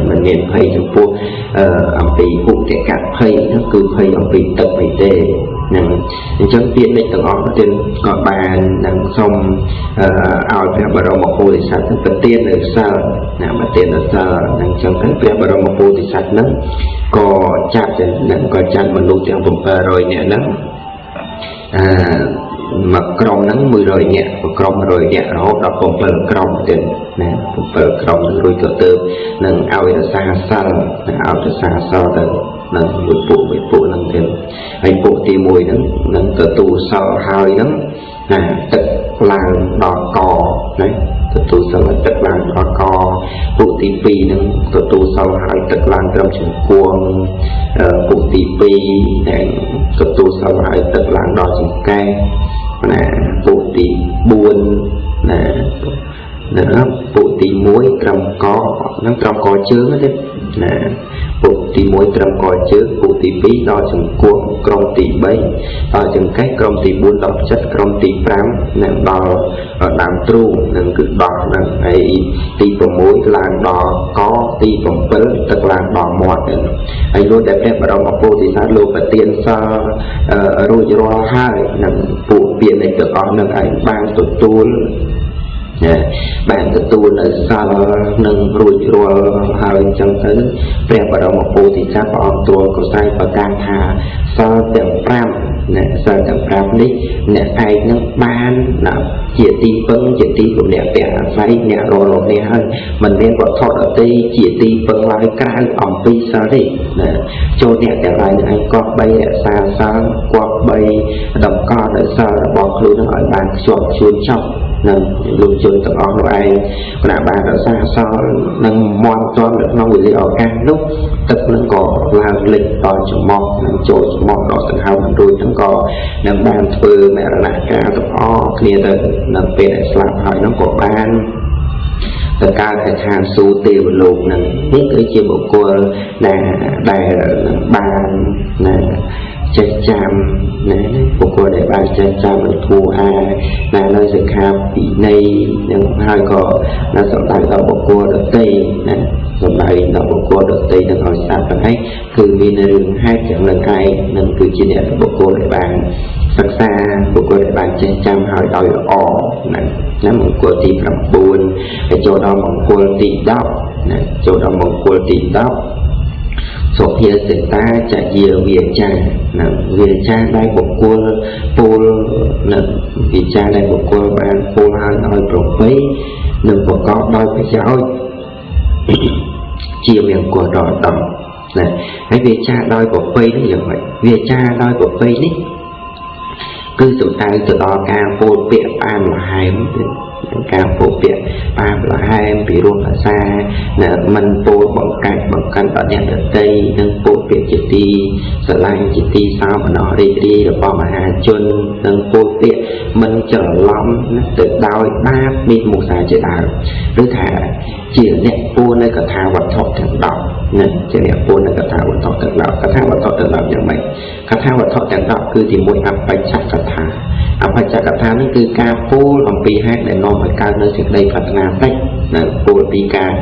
มันเปลี่ยนไพ่จนพวกอัมพีปุกแกะกัดไพ่นั่นคือไพ่อัมพีตึกไพ่เต้นั่งจังเปลี่ยนในต่างออกเต็มก่อบานนั่งชมเอาพระบรมโพธิสัตว์ทั้งประเทศในซาประเทศในซานั่งจังทั้งพระบรมโพธิสัตว์นั้นก็จัดนั่งก็จัดบรรลุอย่างผมรอยเนี่ยนั้นมากรองนั้นมือรอยเนี่ยกรองรอยเนี่ยเราผมเปิดกรองเต็มนะผมเปิดกรองรอยเติมนั่งเอาแต่ซาซาเอาแต่ซาซาเติมนั่งบุปุนั่งเต็มไอ้ปุตีมวยนั่งตัวตูเสาหายนั่งตึกลางดอกกอนะตัวตูเสาตึกลางดอกกอปุตีปีนั่งตัวตูเสาหายตึกลางกำจังกวงปุตีปีตัวตูเสาหายตึกลางดอกจังแก่ปุตีบุญนะครับปุตีมวยตรำกอนั่งตรำกอเชื้อนั่นปุตีมวยตรำกอเชื้อปุตีปีดอกจังกวงกรมตีใบดอกจังแก่กรมตีบุญดอกจัดกรมตีพรำนั่งดอกดามตรูนั่งคือดอกนั่งไอตีปมวยลางดอกก็ตีปมเปิลตึกลางดอกหมดไอรู้แต่แค่เรามาปูที่สัตว์โลกเตียนซารู้จะรอให้นั่งปูเปลี่ยนในตึกอ่อนนั่งไอบางตุตูนบางตุตูนซานั่งรู้จะรอให้จังนั้นแปลว่าเรามาปูที่สัตว์อ่อนตัวก็ใส่ประการหาซาเต็มพรำเนี่ยซาเต็มพรำนี้เนี่ยไอนั่งบ้านนะเจียตีเปิ้งเจียตีกับเนี่ยแปะไฟเนี่ยรอเนี่ยให้มันเรียกว่าทอดตีเจียตีเปิ้งลายกลางอ่อมปีซาดินะโจเนี่ยแต่ลายไอ้กอบใบซาซากอบใบดำก้อนในซาบอกครูนั่งอ่อยบานชวนชวนชอบนั่งลุงชวนต้องออกไอ้ขณะบานเราซาซานั่งมองจอนน้องวิลลี่ออกกันlúcตึกนั่งก่อลางเล็กตอนจมองนั่งโจจมองดอกสังหารโดยทั้งก่อนั่งบานเฟือแม่ระนาการต้องอ้อเคลียร์นั่งเป็นสลับหอยน้องกบบ้านแต่การแต่ทานสูตีบลูกนั่งนี่คือเชื่อบุกกลัวได้บ้านใจจำบุกกลัวได้บ้านใจจำมันทูอาเลยจะข้ามปีในยังให้ก็สมัยเราบุกกลัวดอกตีสมัยเราบุกกลัวดอกตีนั่งเอาซากันให้คือมีในเรื่องให้จากเรื่องไอ้นั่นคือจีเนี่ยบุกกลัวได้บ้านศึกษาบุคคลในบ้านใจจำหายดอยออกนั่นมงคลตีปรับปูนโจดอมงคลตีดอกโจดอมงคลตีดอกโสเพียเสตาจะเยียเวียจาเวียจาได้บุคคลปูนเวียจาได้บุคคลบ้านปูนหายดอยปรับไว้หนึ่งประกอบดอยไปเจ้าเจียเวียงกลัวดอยดอกให้เวียจาดอยปรับไว้นี่อย่างไรเวียจาดอยปรับไว้นี่ cứ tụi tay từ đó ca vô biệt ban là hai ca vô biệt ban là hai bị ruột là xa là mình vô bằng cách ở nhà ở tây nâng vô biệt chỉ ti sợ lanh chỉ ti sao mà nó đi rồi bỏ mà hà chân nâng vô biệt mình trở lắm tự đau ba bị một xài chỉ đào đối thả chỉ nẹt vô nơi cả thao vật thọ thằng đọc nè chỉ nẹt vô nơi cả thao vật thọ thằng đọc cả thao vật thọ thằng đọcอย่างไรcả thao vật thọ thằng đọcคือที่มวยอัปไปชักกระถาอัปไปชักกระถานี่คือการพูดลำปีแฮกแต่นอนไปการเนื้อสิ่งใดพัฒนาไปนะพูดปีการ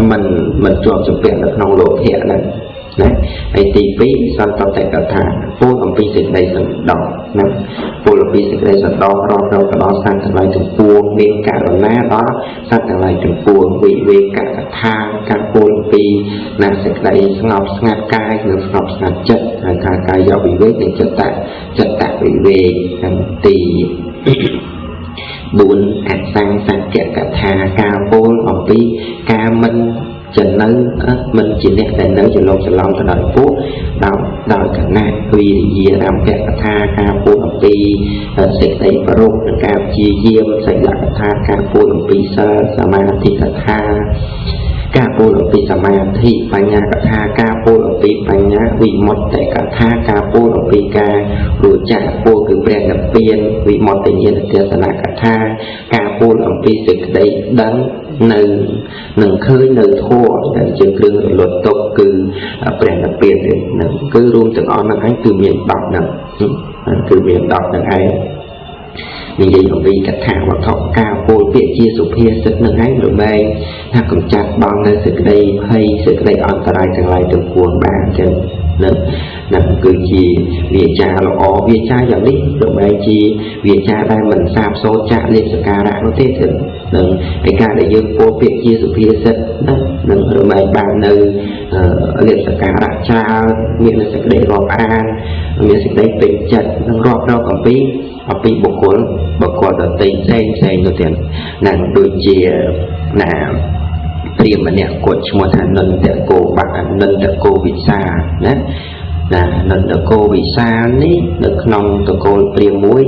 มันจวบจำเป็นแล้วน้องโลเทียนั่นนะไอ้ตีปีสันตแต่กระถาพูดลำปีสิ่งใดสันดอกนะพูดลำปีสิ่งใดสันดอกเรากระดอสันทั้งหลายถึงปวงเมฆการหน้าđóสันทั้งหลายถึงปวงวิเวกกระถาการพูดลำปีนะสิ่งใดสงบสงัดกายหรือสงบสงัดจิตกายยาววิเวกในจิตตะวิเวกกันตีบุญอัดสังสังเกตกระถาการพูดลำปีการมันจะนึกมันchỉเนี่ยแต่นึกจะลงจะลองจะหน่อยปุ๊บเราขณะวิริยรำแกะทาการพูดลำปีเสกในประโลกการจีเยี่ยมใส่หลักทาการพูดลำปีสมาธิกทาการพูดลำปีสมาธิปัญญากทาการพูดลำปีปัญญาวิมุตติกทาการพูดลำปีการรู้จักพูดคือเปลี่ยนเปลี่ยนวิมุตติเยนเทศนากทาการพูดลำปีสึกได้ดังหนึ่งเคยหนึ่งทั่วแต่จึงเครื่องหลดตกคือเปลี่ยนเปลี่ยนหนึ่งคือรวมถึงอันนั้นให้คือเมียนดอกหนึ่งคือเมียนดอกหนึ่งไอ้มีเดียววีกระถางวัดทองก้าวโปรเปียจีสุเพียสึกหนึ่งไอ้หรือไม่ถ้ากำจัดบางในสึกใดให้สึกใดอันตรายจังไรถึงควรบ้างจังนั่นคือจีเวียจาเราอ๋อเวียจาอย่างนี้หรือไม่จีเวียจาได้มันทราบโซจะเรียกสการะโนเทศนึงไอการได้ยืมโปรเปียจีสุเพียสึกนึงหรือไม่บางในเรียกสการะชามีในสึกใดรอบอ่านมีสึกใดเป็นจัดนึงรอบเรากับปีบุคคลต่อตีเส้นตัวเตียนนั่นโดยเจียน่ะเตรียมมันเนี่ยกดชมทานนันเตโกบักนันเตโกวิชานะนันเตโกวิชานี่นึกนองตะโกเตรียมมุ้ย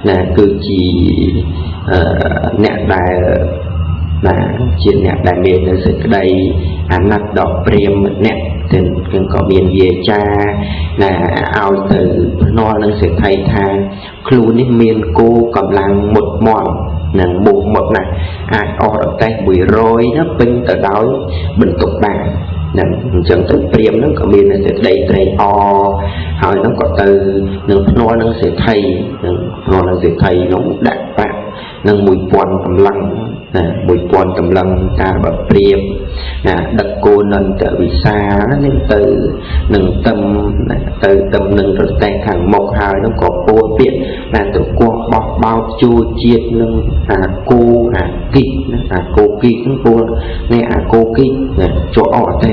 นะคือจีเนี่ยได้นะจีเนี่ยได้เมียนในสึกใดอันนัดดอกเตรียมเนี่ยถึงก็เมียนเยจานะเอาtừนอหนังสือไทยทางครูนี่เมียนกูกำลังหมดมอนหนังบุกหมดนะอาจออกแต่บุยโรยนะเป็นแต่ดาวบรรทุกบางนั่นจังตึกเตรียมนั่นก็มีในเศษใดใจอหอยนั่นก็từหนึ่งนอหนังสือไทยหนึ่งนอหนังสือไทยน้องดักปะหนึ่งมวยปอนกำลังมวยปอนกำลังการแบบเตรียมดักโกนันแต่วิชานี่từหนึ่งตำหนึ่งรถแต่งขังหมกหายน้องก็โปเปียตัวกวางบอกเบาจูเจียดหนึ่งกูกิกูกิทั้งตัวในกูกิโจออดได้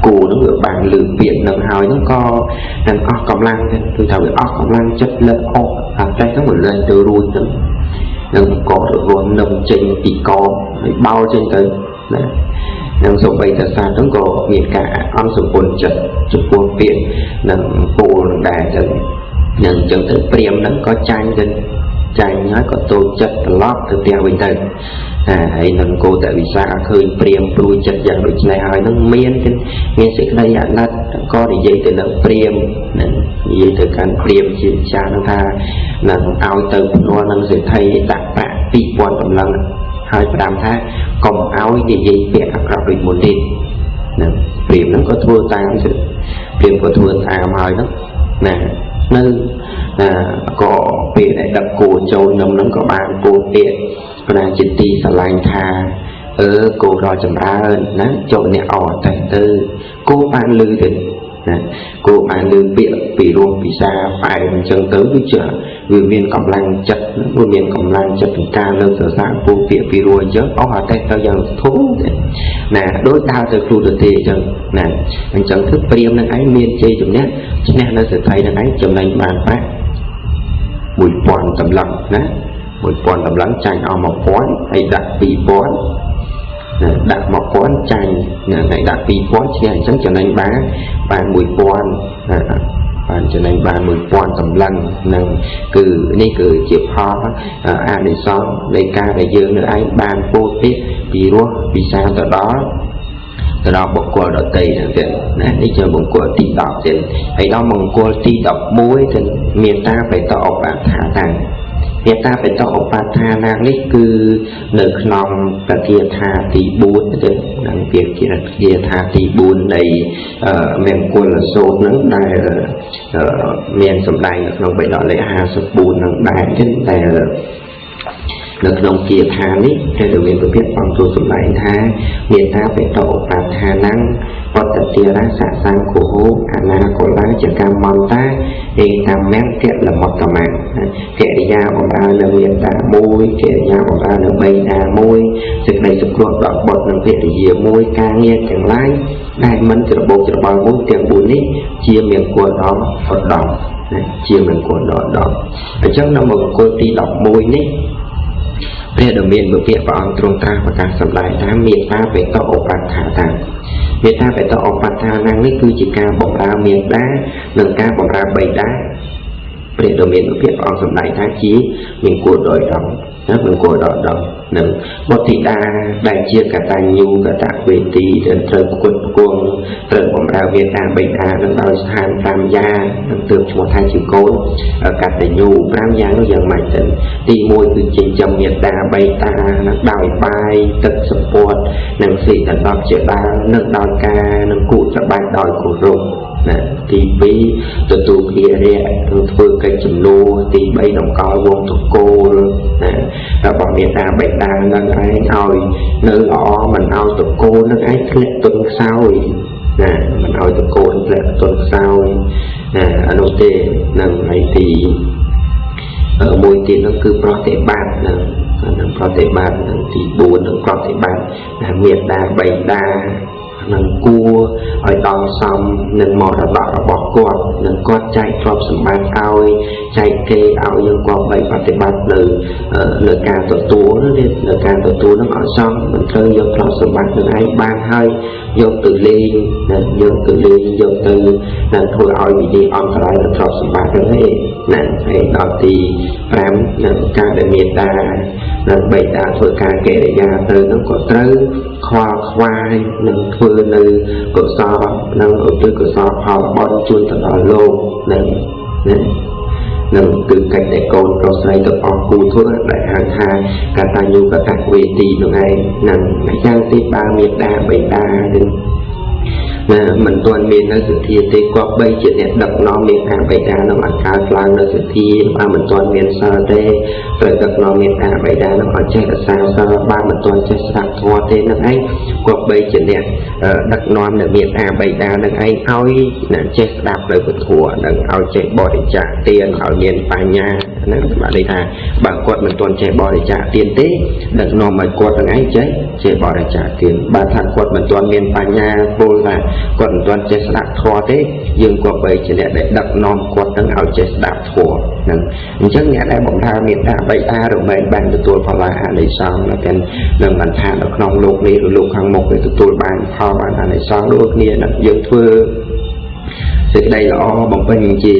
กูnó ngược bàn lử biển nâng hào nó co nâng óc cầm lăng tôi thảo với óc cầm lăng chất lợi óc đây có một lần từ ruồi nâng có được ruồi nâng trên tỉ co bao trên tới nâng số bảy thật xa nó có miền cả âm số bốn chất chụp bốn biển nâng cô nâng đà chân nâng chân tới priêm nó có chanh nói có tôi chất lót từ tiêu bình thường hay nâng cô tại vì sao khơi priêm đuôi chất dạng đuôi này hơi nó miên sự đây là nó có để dây từ nâng priêm dây từ cánh priêm chuyện cha nó tha nâng ao từ nó nâng sự thay tạc bạc bị quan tầm lần hơi đàm tha còn áo dây bẹt áp rạp được một đêm priêm nó có thua tan sự priêm có thua tan hơi đó nơi có việc để đập cổ châu nông nó có bàn cổ tiện là chỉ tì sả lành thà cổ đòi chấm ra hơn chỗ này tại tư cô bạn lư thì cô bạn lư bị ruộng bị xa phải chân tới với chợ vì miền cầm lăng chất vì miền cầm lăng chất ca lơ sở sang cô bị ruộng chứ ở tại sao giờ thú đối đau từ khu từ thì chân anh chẳng thức priêm năng ấy miền chơi chụp nét cho nên nó sẽ thấy năng ấy chụp năng bàn phát bụi bòn tầm lặng bụi bòn tầm lặng chanh ao một quán hay đặt bị bón đặt một quán chanh này đặt bị bón cho nên chẳng cho nên bán bụi bòn បានចំណេញបាន1000សម្លឹងនឹងគឺនេះគឺជាផលអានិសង្សនៃការដែលយើងនៅឯងបានពោលទៀតពីរស់ពិសាទៅដល់បុគ្គលដទៃហ្នឹងទៀតណានេះជាមង្គលទី10ទៀតហើយដល់មង្គលទី11ទៅមេត្តាបេតឧបដ្ឋាតាមេត្តាបេតឧបដ្ឋានានេះគឺនៅក្នុងពគាថាទី4ទៀតនឹងពគាថាទី4នៃមង្គលសូត្រហ្នឹងដែលមានសម្ដែងនៅក្នុងបេដកលេខ54នឹងដែរទៀតតែនៅក្នុងគាថានេះគេទៅមានប្រភេទអង្គទូសម្ដែងថាមេត្តាបេតឧបដ្ឋានំបតតិរាសសង្ឃោអនាគលាចកម្មន្តាឯកម្មំកលមត្តមៈកិរិយាបម្រើនៅមេត្តាមួយកិរិយាបម្រើនៅបេតាមួយសេចក្តីសង្គ្រោះដល់បុត្រនិងភរិយាមួយការងារទាំងឡាយដែលមិនច្របូកច្របល់មួយទាំង4នេះជាមង្គលដល់ឧត្តមជាមង្គលដល់ឧត្តមអញ្ចឹងនៅមង្គលទី11នេះព្រះដ៏មានវិភាកព្រះអង្គទ្រង់ត្រាស់ប្រកាសសម្ដែងថាមេត្តាបេតឧបដ្ឋាតាមេត្តាបេតឧបដ្ឋានានេះគឺជាការបម្រើមេត្តានិងការបម្រើបិតាព្រះដ៏មានវិភាកព្រះអង្គសម្ដែងថាជាមង្គលដល់ឧត្តមណាមង្គលដល់ឧត្តមនឹងបុត្រធីតាដែលជាកតញ្ញូកតវេទីដែលត្រូវផ្គត់ផ្គង់ត្រូវបម្រើមេត្តាបិតានឹងដោយស្ថាន5យ៉ាងនឹងទើបឈ្មោះថាជាកូនកតញ្ញូ5យ៉ាងនោះយ៉ាងម៉េចទៅទី1គឺចិញ្ចឹមមេត្តាបិតានឹងដោយបាយទឹកសម្ពត់និងស៊ីដណ្ដប់ជាដើមនឹងដោយការនឹងគូច្របាច់ដោយគោរពណាទី2ទទួលភារៈឬធ្វើកិច្ចចំនួនទី3តម្កល់វងតកូលណារបស់មេត្តាបិតានឹងឯងឲ្យនៅល្អមិនឲ្យតកូលនឹងឯងធ្លាក់ទុនខ្សោយណាមិនឲ្យតកូលធ្លាក់ទុនខ្សោយណាអនុទេនឹងឯទីមួយទៀតនោះគឺប្រតិបត្តិនឹងប្រតិបត្តិនឹងទី4នឹងប្រតិបត្តិមេត្តាបិតានឹងគួរឲ្យដល់សមនឹងមរតករបស់គាត់នឹងគាត់ចែកទ្រព្យសម្បត្តិឲ្យចែកគេឲ្យយើងគាត់បីបប្រតិបត្តិនៅការទទួលនៅការទទួលនឹងឲ្យសមមិនត្រូវយកទ្រព្យសម្បត្តិនឹងឯងបានហើយយកទៅលេងយកទៅលេងយកទៅនឹងធ្វើឲ្យវិនិច្ឆ័យអន្តរាយដល់ទ្រព្យសម្បត្តិហ្នឹងឯងណាហើយដល់ទី5នឹងការដែលមេត្តានឹងបិតាធ្វើការកិរិយាទៅនឹងក៏ត្រូវខ្វល់ខ្វាយនឹងធ្វើនៅកុសលនឹងឧទ្ទិសកុសលផលបុណ្យជូនទៅដល់លោកនឹងនឹងគឺកិច្ចដែលកូនប្រុសស្រីទាំងអស់គូធ្វើដែលហៅថាកតញ្ញូកតវេទីនឹងឯងនឹងយ៉ាងទីបើមេត្តាបិតានឹងណាមិនទាន់មាននៅសទ្ធាទេគាត់បីជាអ្នកដឹកនាំមេត្តាបិតានឹងអាចកើតឡើងនៅសទ្ធាបើមិនទាន់មានសិលទេត្រូវដឹកនាំមេត្តាបិតានឹងឲ្យចេះរក្សាសិលបើមិនទាន់ចេះស្ដាប់ធម៌ទេនឹងឯងគាត់បីជាអ្នកដឹកនាំនៅមេត្តាបិតានឹងឯងឲ្យចេះស្ដាប់នៅពធនឹងឲ្យចេះបរិច្ចាគទានឲ្យមានបញ្ញាហ្នឹងបានន័យថាបើគាត់មិនទាន់ចេះបរិច្ចាគទានទេដឹកនាំឲ្យគាត់នឹងឯងចេះបរិច្ចាគទានបើថាគាត់មិនទាន់មានបញ្ញាពលថាគាត់មិនទាន់ចេះស្ដាប់ធម៌ទេយើងក៏បីជាអ្នកដែលដឹកនាំគាត់នឹងឲ្យចេះស្ដាប់ធម៌ហ្នឹងអញ្ចឹងអ្នកដែលបម្រើមេត្តាបិតារមែងបានទទួលផលអានិសង្សតែនឹងមិនថានៅក្នុងលោកនេះឬលោកខាងមុខនេះទទួលបានផលបានអានិសង្សដូចគ្នាណាយើងធ្វើសេចក្តីល្អបំពេញជា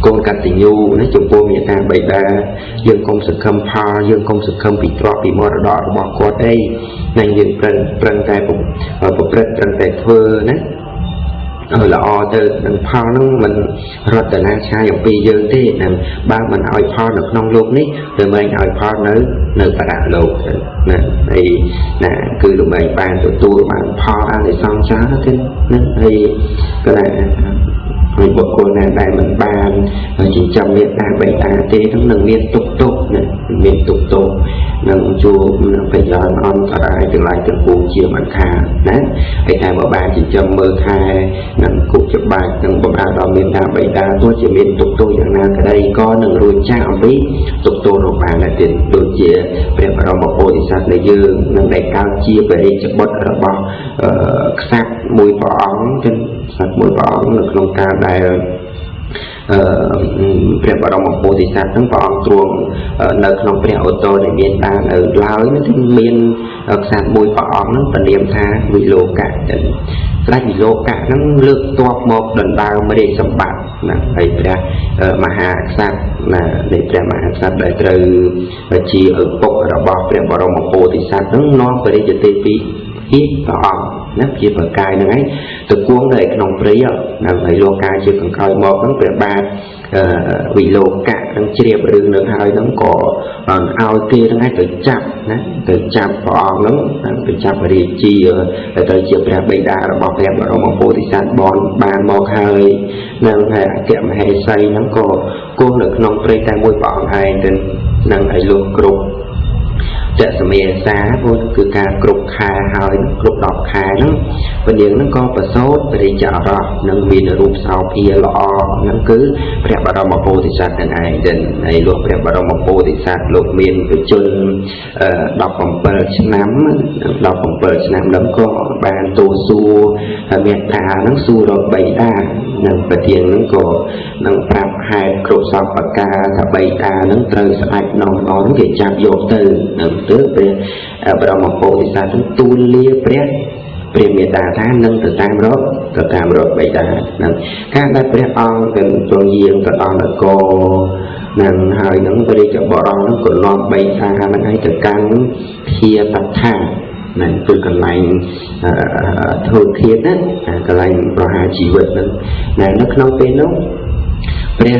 កូនកតញ្ញូណាចំពោះមេត្តាបិតាយើងកុំសង្ឃឹមផលយើងកុំសង្ឃឹមពីទ្រព្យពីមរតករបស់គាត់អីណាយើងប្រឹងតែប្រព្រឹត្តប្រឹងតែធ្វើណាឲ្យល្អទៅនឹងផលនោះមិនរតនាឆាយអំពីយើងទេណាបើមិនឲ្យផលនៅក្នុងលោកនេះទៅមិនឲ្យផលនៅបរៈលោកណាហើយណាគឺរមែងបានទទួលបានផលអានិសង្សច្រើនទេណាហើយក៏ហើយបុគ្គលណាដែលមិនបានចិញ្ចឹមមេត្តាបិតាទេនឹងមានទុក្ខណាមានទុក្ខនឹងជួបនឹងប្រយោជន៍អន្តរាយទាំងឡាយទាំងពួងជាមិនខានណាហើយតែបើបានចិញ្ចឹមមើលថែនឹងគប់ច្បាច់នឹងបម្រើដល់មេត្តាបិតាទោះជាមានទុក្ខយ៉ាងណាក្តីក៏នឹងរួចចាកអំពីទុក្ខរបស់បានដែរទៀតដូចជាព្រះបរមពុទ្ធិសត្វដែលយើងនឹងដែលកើតជាបរិជ្ជបុត្ររបស់ក្សត្រមួយព្រះអង្គគឺក្សត្រមួយព្រះអង្គនៅក្នុងការដែល ព្រះបរមពុទ្ធិសត្វហ្នឹងព្រះអង្គទ្រង់នៅក្នុងព្រះអូតូដែលមានបាននៅឡើយនោះមានខ្សែមួយព្រះអង្គហ្នឹងពនាមថាវិលោកៈស្ដេចវិលោកៈហ្នឹងលើកទ័ពមកដណ្ដើមរាជសម្បត្តិណាហើយព្រះមហាក្សត្រណានៃព្រះមហាក្សត្រដែលត្រូវជាឪពុករបស់ព្រះបរមពុទ្ធិសត្វហ្នឹងនាំព្រះរាជទេពីពីព្រះអង្គណាជាប្រកាយហ្នឹងឯងទៅគួងនៅក្នុងព្រៃហ្នឹងហើយលោកកាជាកង្កោយមកហ្នឹងព្រះបាទវិលោកៈនឹងជ្រាបរឿងនឹងហើយហ្នឹងក៏ឲ្យគេហ្នឹងឯងទៅចាប់ណាទៅចាប់ព្រះអង្គហ្នឹងទៅចាប់រាជាទៅជាព្រះបិតារបស់ព្រះបរមពុទ្ធិសត្វបានមកហើយនឹងហើយអគ្គមហេសីហ្នឹងក៏គង់នៅក្នុងព្រៃតែមួយព្រះអង្គឯងទៅនឹងឲ្យលោកគ្រប់ចសមេសាគឺការគ្រប់ខែហើយគ្រប់10ខែហ្នឹងពនាងហ្នឹងក៏ប្រសូតព្រះរាជអរសនឹងមានរូបសោភាល្អហ្នឹងគឺព្រះបរមពុទ្ធិសត្វទាំងឯងទៅហើយលោកព្រះបរមពុទ្ធិសត្វលោកមានបច្ចុប្បន្ន17ឆ្នាំហ្នឹងក៏បានទូសួរមេត្តាហ្នឹងសួររកបិតានឹងប្រធានហ្នឹងក៏នឹងប្រាប់ហេតុគ្រប់សពប្រការថាបិតាហ្នឹងត្រូវស្ដេចនាំអនគេចាប់យកទៅនឹងទើបព្រះបរមពុទ្ធិសត្វទូលលាព្រះមេត្តាថានឹងទៅតាមរកបិតានឹងការដែលព្រះអង្គទៅទ្រង់យាងទៅដល់នគរនឹងហើយនឹងព្រះរាជបរមនឹងក៏នាំបិតានឹងឲ្យទៅកាន់ភាបថាนั่นคือกำลังធ្វើធៀបណាកន្លែងប្រហារជីវិតហ្នឹងនៅក្នុងពេលនោះព្រះ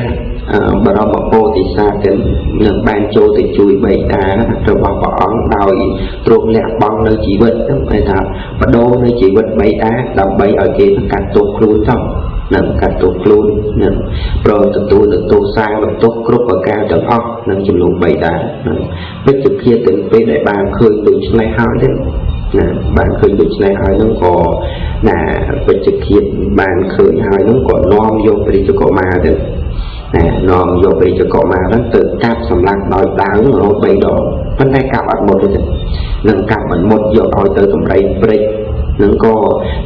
បរមពុទ្ធិសត្វនឹងបានចូលទៅជួយបិតារបស់ព្រះអង្គដោយទ្រង់លះបង់នៅជីវិតហ្នឹងគេថាបដូរនៅជីវិតបិតាដើម្បីឲ្យគេកាត់ទោសខ្លួនទៅនឹងកាត់ទោសខ្លួននឹងព្រមទទួលសាងទោសគ្រប់ប្រការទាំងអស់នឹងជំនុំបិតានឹងវិជ្ជភាពទាំងពេលដែលបានឃើញដូច្នេះហើយទេណាបានឃើញដូច្នេះហើយហ្នឹងក៏ណាវិជ្ជភាពបានឃើញហើយហ្នឹងក៏នាំយកព្រះរាជកុមារទៅនាំយកព្រះរាជកុមារហ្នឹងទៅកាប់សម្លាប់ដោយដាវរហូត3ដងប៉ុន្តែកាប់អត់មុតទេនឹងកាប់អត់មុតយកឲ្យទៅតម្រៃព្រិចនឹងក៏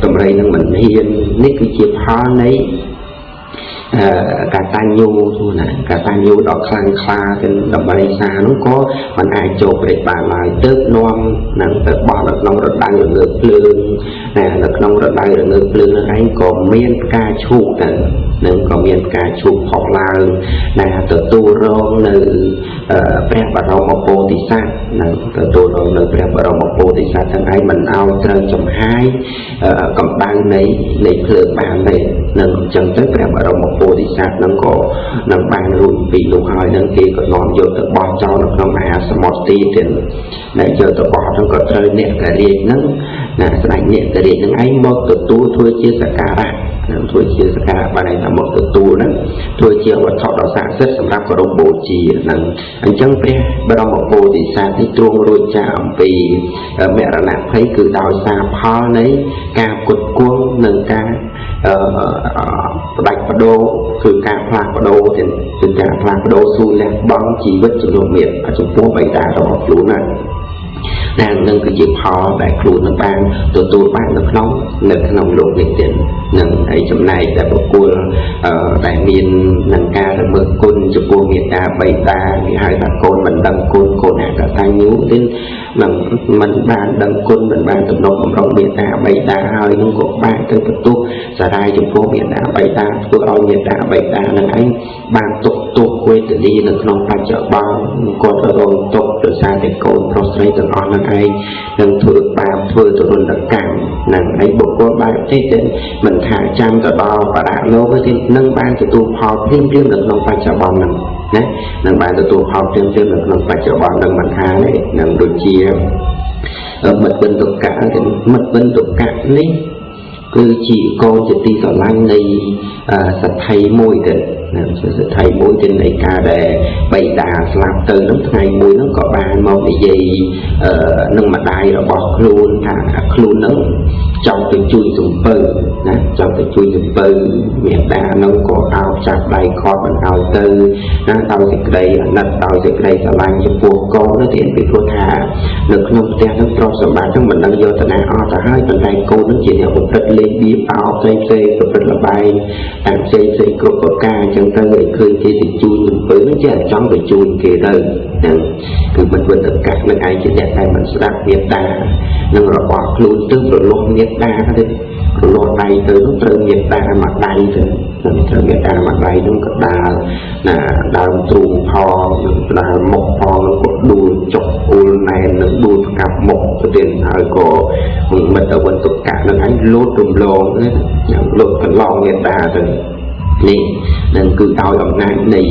តម្រៃនឹងមិនហ៊ាននេះគឺជាផលនៃកតញ្ញូណាកតញ្ញូដល់ខ្លាំងក្លាទៅដើម្បីសារនោះក៏មិនអាចចូលព្រៃបានឡើយទើបនាំនឹងទៅបោះនៅក្នុងរណ្ដៅរងើកភ្លើងនៅក្នុងរណ្ដៅរងើកភ្លើងនោះឯងក៏មានផ្កាឈូកទៅនឹងក៏មានផ្កាឈូកផុសឡើងទទួលរងនៅព្រះបរមពុទ្ធិសត្វនឹងទទួលរងនៅព្រះបរមពុទ្ធិសត្វទាំងឯងមិនឲ្យត្រូវចំហាយកម្ដៅនៃភ្លើងបានទេនឹងអញ្ចឹងទៅព្រះបរមពុទ្ធិសត្វនឹងក៏នឹងបានរួចពីនោះហើយនឹងគេក៏នាំយកទៅបោះចោលនៅក្នុងមហាសមុទ្រទីទៀតដែលយកទៅបោះហ្នឹងក៏ត្រូវអ្នកករាជហ្នឹងស្ដេចអ្នកករាជហ្នឹងឯងមកទទួលធ្វើជាសក្ការៈធ្វើជាសក្ការៈបានឯថាមកទទួលហ្នឹងធ្វើជាវត្ថុដ៏ស័ក្តិសិទ្ធិសម្រាប់គោរពបូជាហ្នឹងអញ្ចឹងព្រះបរមពុទ្ធិសត្វនេះទ្រង់រួចចាកអំពីមរណភ័យគឺដោយសារផលនៃការគុតគង់និងការបដាច់បដូរគឺការផ្លាស់ប្ដូរគឺការផ្លាស់ប្ដូរស៊ូលះបង់ជីវិតជំនុំមានចំពោះបិតារបស់ខ្លួនណាដែលនឹងគឺជាផលដែលខ្លួននឹងបានទទួលបាននៅក្នុងលោកនេះទៀតនឹងហើយចំណែកតែបុគ្គលដែលមាននឹងការរមើលគុណចំពោះមេត្តាបិតាគេហៅថាកូនមិនដឹងគុណកូនអកតញ្ញូទេនឹងមិនបានដឹងគុណមិនបានទំនុកបំរុងមេត្តាបិតាហើយនឹងក៏បានទៅបន្ទុកសារាយចំពោះមេត្តាបិតាធ្វើឲ្យមេត្តាបិតានឹងឯងបានទុកវេទនានៅក្នុងបច្ចុប្បន្នគាត់រងទុកដោយសារតែកូនប្រុសស្រីទាំងអស់នឹងឯងនឹងធ្វើបាបធ្វើទរណកម្មនឹងឯងបុគ្គលបែបនេះទេមិនថាចាំទៅដល់បរៈលោកទេនឹងបានទទួលផលព្រាមនៅក្នុងបច្ចុប្បន្នហ្នឹងណានឹងបានទទួលផលព្រាមនៅក្នុងបច្ចុប្បន្ននឹងមិនថាទេនឹងដូចជាមិត្តបិណ្ឌតុកៈមិត្តបិណ្ឌតុកៈនេះគឺជាកូនជាទីស្រឡាញ់នៃសទ្ធីមួយទៅសទ្ធីមួយទៅនៃការដែលបិតាស្លាប់ទៅនឹងថ្ងៃមួយហ្នឹងក៏បានមកនិយាយនឹងម្ដាយរបស់ខ្លួនថាខ្លួនហ្នឹងចង់ទៅជួយសំពៅណាចង់ទៅជួយសំពៅមេតាហ្នឹងក៏អោបចាប់ដៃគាត់មិនឲ្យទៅណាដោយសេចក្តីអាណិតដោយសេចក្តីស្រឡាញ់ចំពោះកូននោះទៀតពីព្រោះថានៅក្នុងផ្ទះហ្នឹងទ្រព្យសម្បត្តិហ្នឹងមិនដឹងយកទៅណាអស់ទៅហើយប៉ុន្តែកូនហ្នឹងជាអ្នកប្រព្រឹត្តលេងបៀបអោបផ្សេងប្រព្រឹត្តលបែងតាមផ្សេងគ្រប់ប្រការអញ្ចឹង ចឹងទៅឲ្យឃើញគេទៅជួយសំពើនោះចេះចង់ទៅជួយគេទៅហ្នឹងគឺមិនវិតកៈនឹងឯងជាអ្នកតែមិនស្ដាប់មេត្តានឹងរបស់ខ្លួនទៅប្រឡោះមេត្តាទៅប្រឡោះដៃទៅនោះត្រូវមេត្តាមកដៃទៅត្រូវមេត្តាមកដៃនោះក៏ដើមទ្រូងផងដើមមុខផងនឹងក៏ដួលចុកអ៊ុលណែននឹងដួលផ្កាប់មុខទៅទៀតហើយក៏មិត្តវិតកៈនឹងឯងលោតរំលងលោតកន្លងមេត្តាទៅនេះនឹងគឺដោយអំណាចនៃ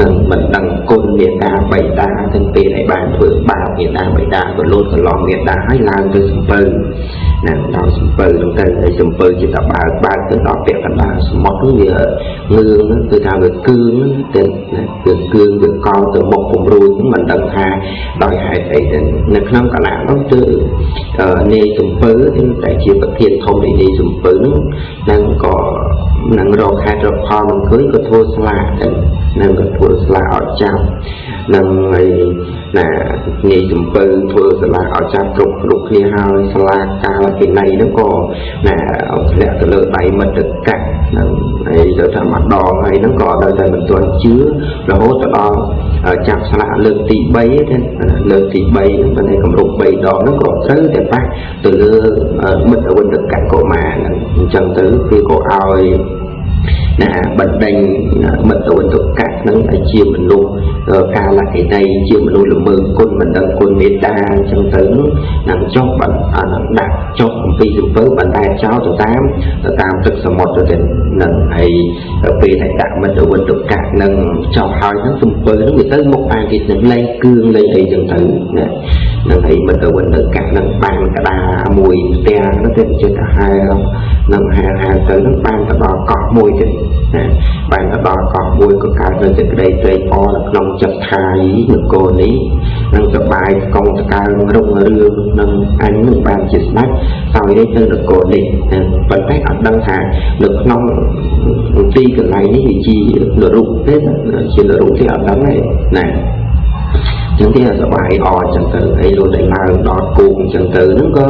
នឹងមិនដឹងគុណមេត្តាបៃតាទាំងពេលដែលបានធ្វើបាបមេត្តាបៃតាក៏លោតកន្លងមេត្តាហើយឡើងទៅសំពើណាដល់សំពើទៅហើយសំពើជាតបើកទៅដល់ពាក់កណ្ដាលសមុទ្រវាងឿងគឺថាវាគឿងទៅគឺគឿងវាកល់ទៅមុខពំរួយមិនដឹងថាដោយហេតុអីទៅនៅក្នុងកលានោះគឺនាយសំពើតែជាប្រធានធំនៃនាយសំពើនឹងក៏នឹងរកខេត្តរកផលមិនឃើញក៏ធ្វើស្លាកទៅនឹងក៏ធ្វើស្លាកឲ្យចាប់នឹងហើយណានាយសំពើធ្វើស្លាកឲ្យចាប់គ្រប់គ្នាហើយស្លាកកាលពីណៃនោះក៏ណាធ្លាក់ទៅលើដៃមិត្តកៈនឹងហើយទៅថាម្ដងហើយហ្នឹងក៏ដល់តែមិនទាន់ជឿរហូតទៅដល់ចាប់ស្លាកលើកទី3ទេលើកទី3ហ្នឹងប៉ុន្តែកម្រុក3ដងហ្នឹងក៏ត្រូវតែប៉ះទៅលើមិត្តវិតកៈកុមារហ្នឹងអញ្ចឹងទៅគឺក៏ឲ្យណាបណ្ដេញមិត្តវិតកៈហ្នឹងឲ្យជាមនុស្សកាលកេណីជាមនុស្សល្មើគុណមិនដឹងគុណមេត្តាអញ្ចឹងទៅនឹងចុះបានដាក់ចុះអំពីសំពើបណ្ដែតចោលទៅតាមទឹកសមុទ្រទៅនឹងហើយពេលដែលដាក់មិត្តវិតកៈនឹងចុះហើយហ្នឹងសំពើហ្នឹងវាទៅមុខបានគេនឹងលែងគឿងលែងអីអញ្ចឹងទៅណានឹងហើយមិត្តវិតកៈនឹងបានកដាមួយផ្ទាំងហ្នឹងទៅចិត្តហែនឹងហែទៅនឹងបានទៅដល់កោះមួយទៀតណាបានទៅដល់កោះមួយក៏កើតនៅសេចក្តីត្រេកអរនៅក្នុងចិត្តថាយនគរនេះនឹងសបាយកងតកើងរុងរឿងនឹងអញនឹងបានជាស្ដេចសោយរាជនៅនគរនេះប៉ុន្តែអត់ដឹងថានៅក្នុងទីកន្លែងនេះវាជានរុទេជានរុទេអត់ដឹងទេណាចឹងគេសប្បាយអរចឹងទៅហើយលោកដែលឡើងដល់គោកចឹងទៅហ្នឹងក៏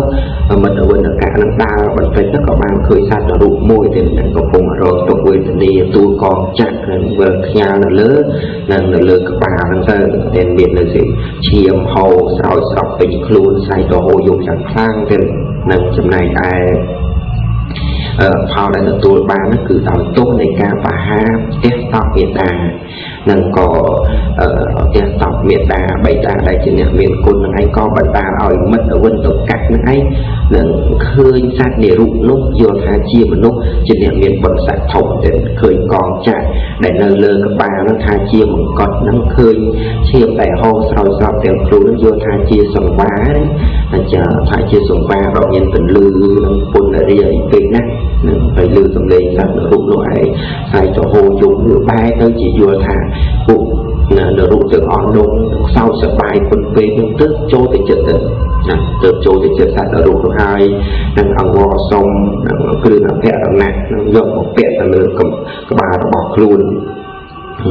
មិត្តវិតកៈនឹងដើរបន្តិចទៅក៏បានឃើញសត្វរូបមួយទៀតកំពុងរកទុកវេទនាទូលកងចាក់នឹងវិលខ្ញាល់នៅលើក្បាលហ្នឹងទៅតែមាននៅសេឈាមហូរស្រោចស្រពពេញខ្លួនស្រែកទៅហូរយកយ៉ាងខ្លាំងទៀតនឹងចំណែកឯផលដែលទទួលបានគឺដោយទោសនៃការបហាផ្ទះតបមេត្តានឹងក៏ផ្ទះតបមេត្តាបៃតាដែលជាអ្នកមានគុណនឹងឯងក៏បណ្ដាលឲ្យមិត្តវិតកៈនឹងឯងនឹងឃើញសត្វនិរុនោះយល់ថាជាមនុស្សជាអ្នកមានបុណ្យស័ក្តិធំទៀតឃើញកងចាក់ដែលនៅលើក្បាលនឹងថាជាមង្កត់នឹងឃើញឈាមដែលហូរស្រោចស្រពទាំងខ្លួននឹងយល់ថាជាសង្វារថាជាសង្វារដ៏មានពន្លឺនិងពុនរាយពេកណាស់នឹងទៅលើសំឡេងសត្វនរុនោះឯងខ្សែទៅហូរជុំវាបែរទៅជាយល់ថាពួកនរុទាំងអស់នោះខ្សោយសបាយពុនពេកនឹងទៅចូលទៅចិត្តទៅណាទៅចូលទៅចិត្តសត្វនរុនោះហើយនឹងអង្វរសុំនឹងគ្រឿងអភរណៈនឹងយកមកពាក់ទៅលើក្បាលរបស់ខ្លួន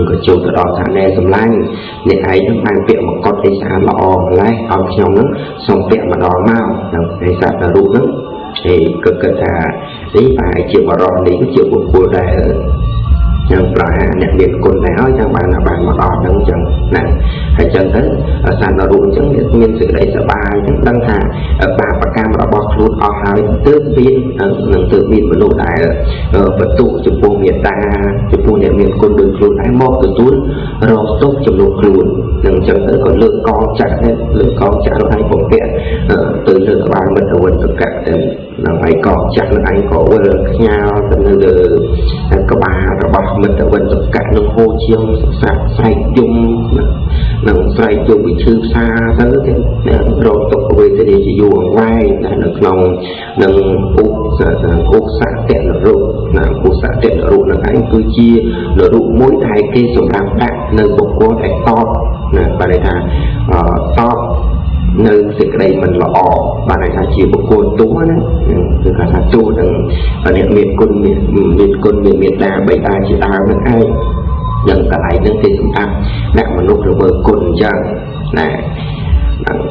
ក៏ចូលទៅដល់ថាណែសម្លាញ់អ្នកឯងនឹងបានពាក់មកកត់ឯស្អាតល្អម្ល៉េះឲ្យខ្ញុំនឹងសូមពាក់ម្ដងមកនឹងឯសត្វនរុនោះក៏គិតថានេះប្រហែលជាបរិបទនេះជាបុគ្គលដែលយ៉ាងប្រហែលអ្នកមានគុណដែរហើយចាំបានមកដល់ហ្នឹងអញ្ចឹងណាហើយអញ្ចឹងទៅសត្វនរុអញ្ចឹងមានសេចក្តីសប្បាយអញ្ចឹងដឹងថាបាបកម្មរបស់ខ្លួនអស់ហើយទើបមាននឹងទើបមានមនុស្សដែលបន្ទុកចំពោះមេត្តាចំពោះអ្នកមានគុណដូចខ្លួនឯងមកទទួលរងទុកចំនួនខ្លួននឹងអញ្ចឹងទៅក៏លើកកងចាក់លើកកងចាក់ឲ្យបំពាក់ទៅលើក្បាលមិត្តវិតកៈទៅនឹងហើយកងចាក់នឹងឯងក៏វិលខ្ញាល់ទៅនៅលើក្បាលរបស់មិត្តវិតកៈនឹងហូរជាងស្រែកយំនឹងស្រែកយំវិឈឺផ្សាទៅរងទុក្ខវេទនាជាយូរអង្វែងនៅក្នុងនឹងឧសៈតនរុណាឧសៈតនរុនឹងឯងគឺជានរុមួយដែលគេសម្រាប់ដាក់នៅបុគ្គលដែលតបណាបានន័យថាតបនៅសេចក្តីមិនល្អបានន័យថាជាបុគ្គលទោសណាគឺថាទោសនឹងអ្នកមានគុណមានមេត្តាបៃតាជាដើមនឹងឯងនឹងកន្លែងនឹងគេសម្រាប់ដាក់មនុស្សល្មើគុណអញ្ចឹងណា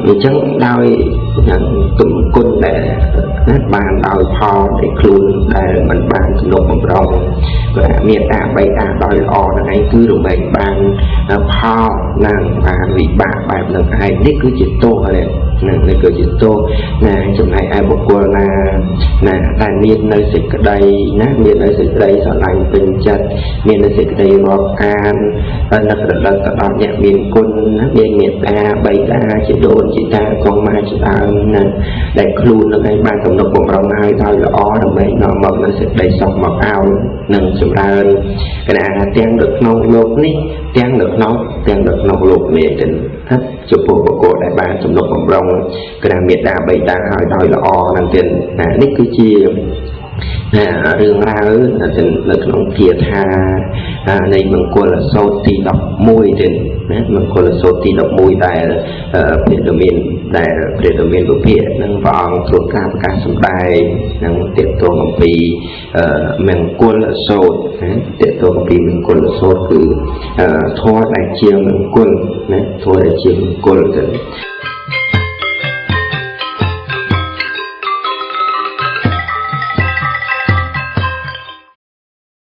អញ្ចឹងដោយ ទំគុណដែលបានដោយផលដែលខ្លួនដែលមិនបានទំនុកបំរុងមានតាបីតាដោយល្អហ្នឹងឯងគឺរមែងបានផលនឹងបានវិបាកបែបហ្នឹងឯងនេះគឺជាទោសហើយនេះគឺជាទោសណាចំណែកឯបុគ្គលណាតែមាននៅសេចក្តីណាមាននៅសេចក្តីស្រឡាញ់ពេញចិត្តមាននៅសេចក្តីរាប់អាននឹករលឹកទៅដល់អ្នកមានគុណណាមានមេត្តាបីតាជាដូនជាតាកងម៉ាជាដើមណាដែលខ្លួននឹងឯងបានទំនុកបំរុងហើយដោយល្អដើម្បីនាំមកនៅសេចក្តីសុខមកឲ្យនឹងចម្រើនគណៈទាំងនៅក្នុងលោកនេះទាំងនៅក្នុងលោកនេះទៅចំពោះបុគ្គលដែលបានទំនុកបំរុងគណៈមេត្តាបីតាហើយដោយល្អនឹងទៀតនេះគឺជារឿងរ៉ាវនៅក្នុងគាថានៃមង្គលសូត្រទី11ទៀតណាមង្គលសូត្រទី11ដែលព្រះរាមាវិភាគនឹងព្រះអង្គទ្រង់ការប្រកាសសម្ដែងនឹងទាក់ទងអំពីមង្គលសូត្រណាទាក់ទងអំពីមង្គលសូត្រគឺធម៌ដែលជាមង្គលណាធម៌ដែលជាមង្គលទៅ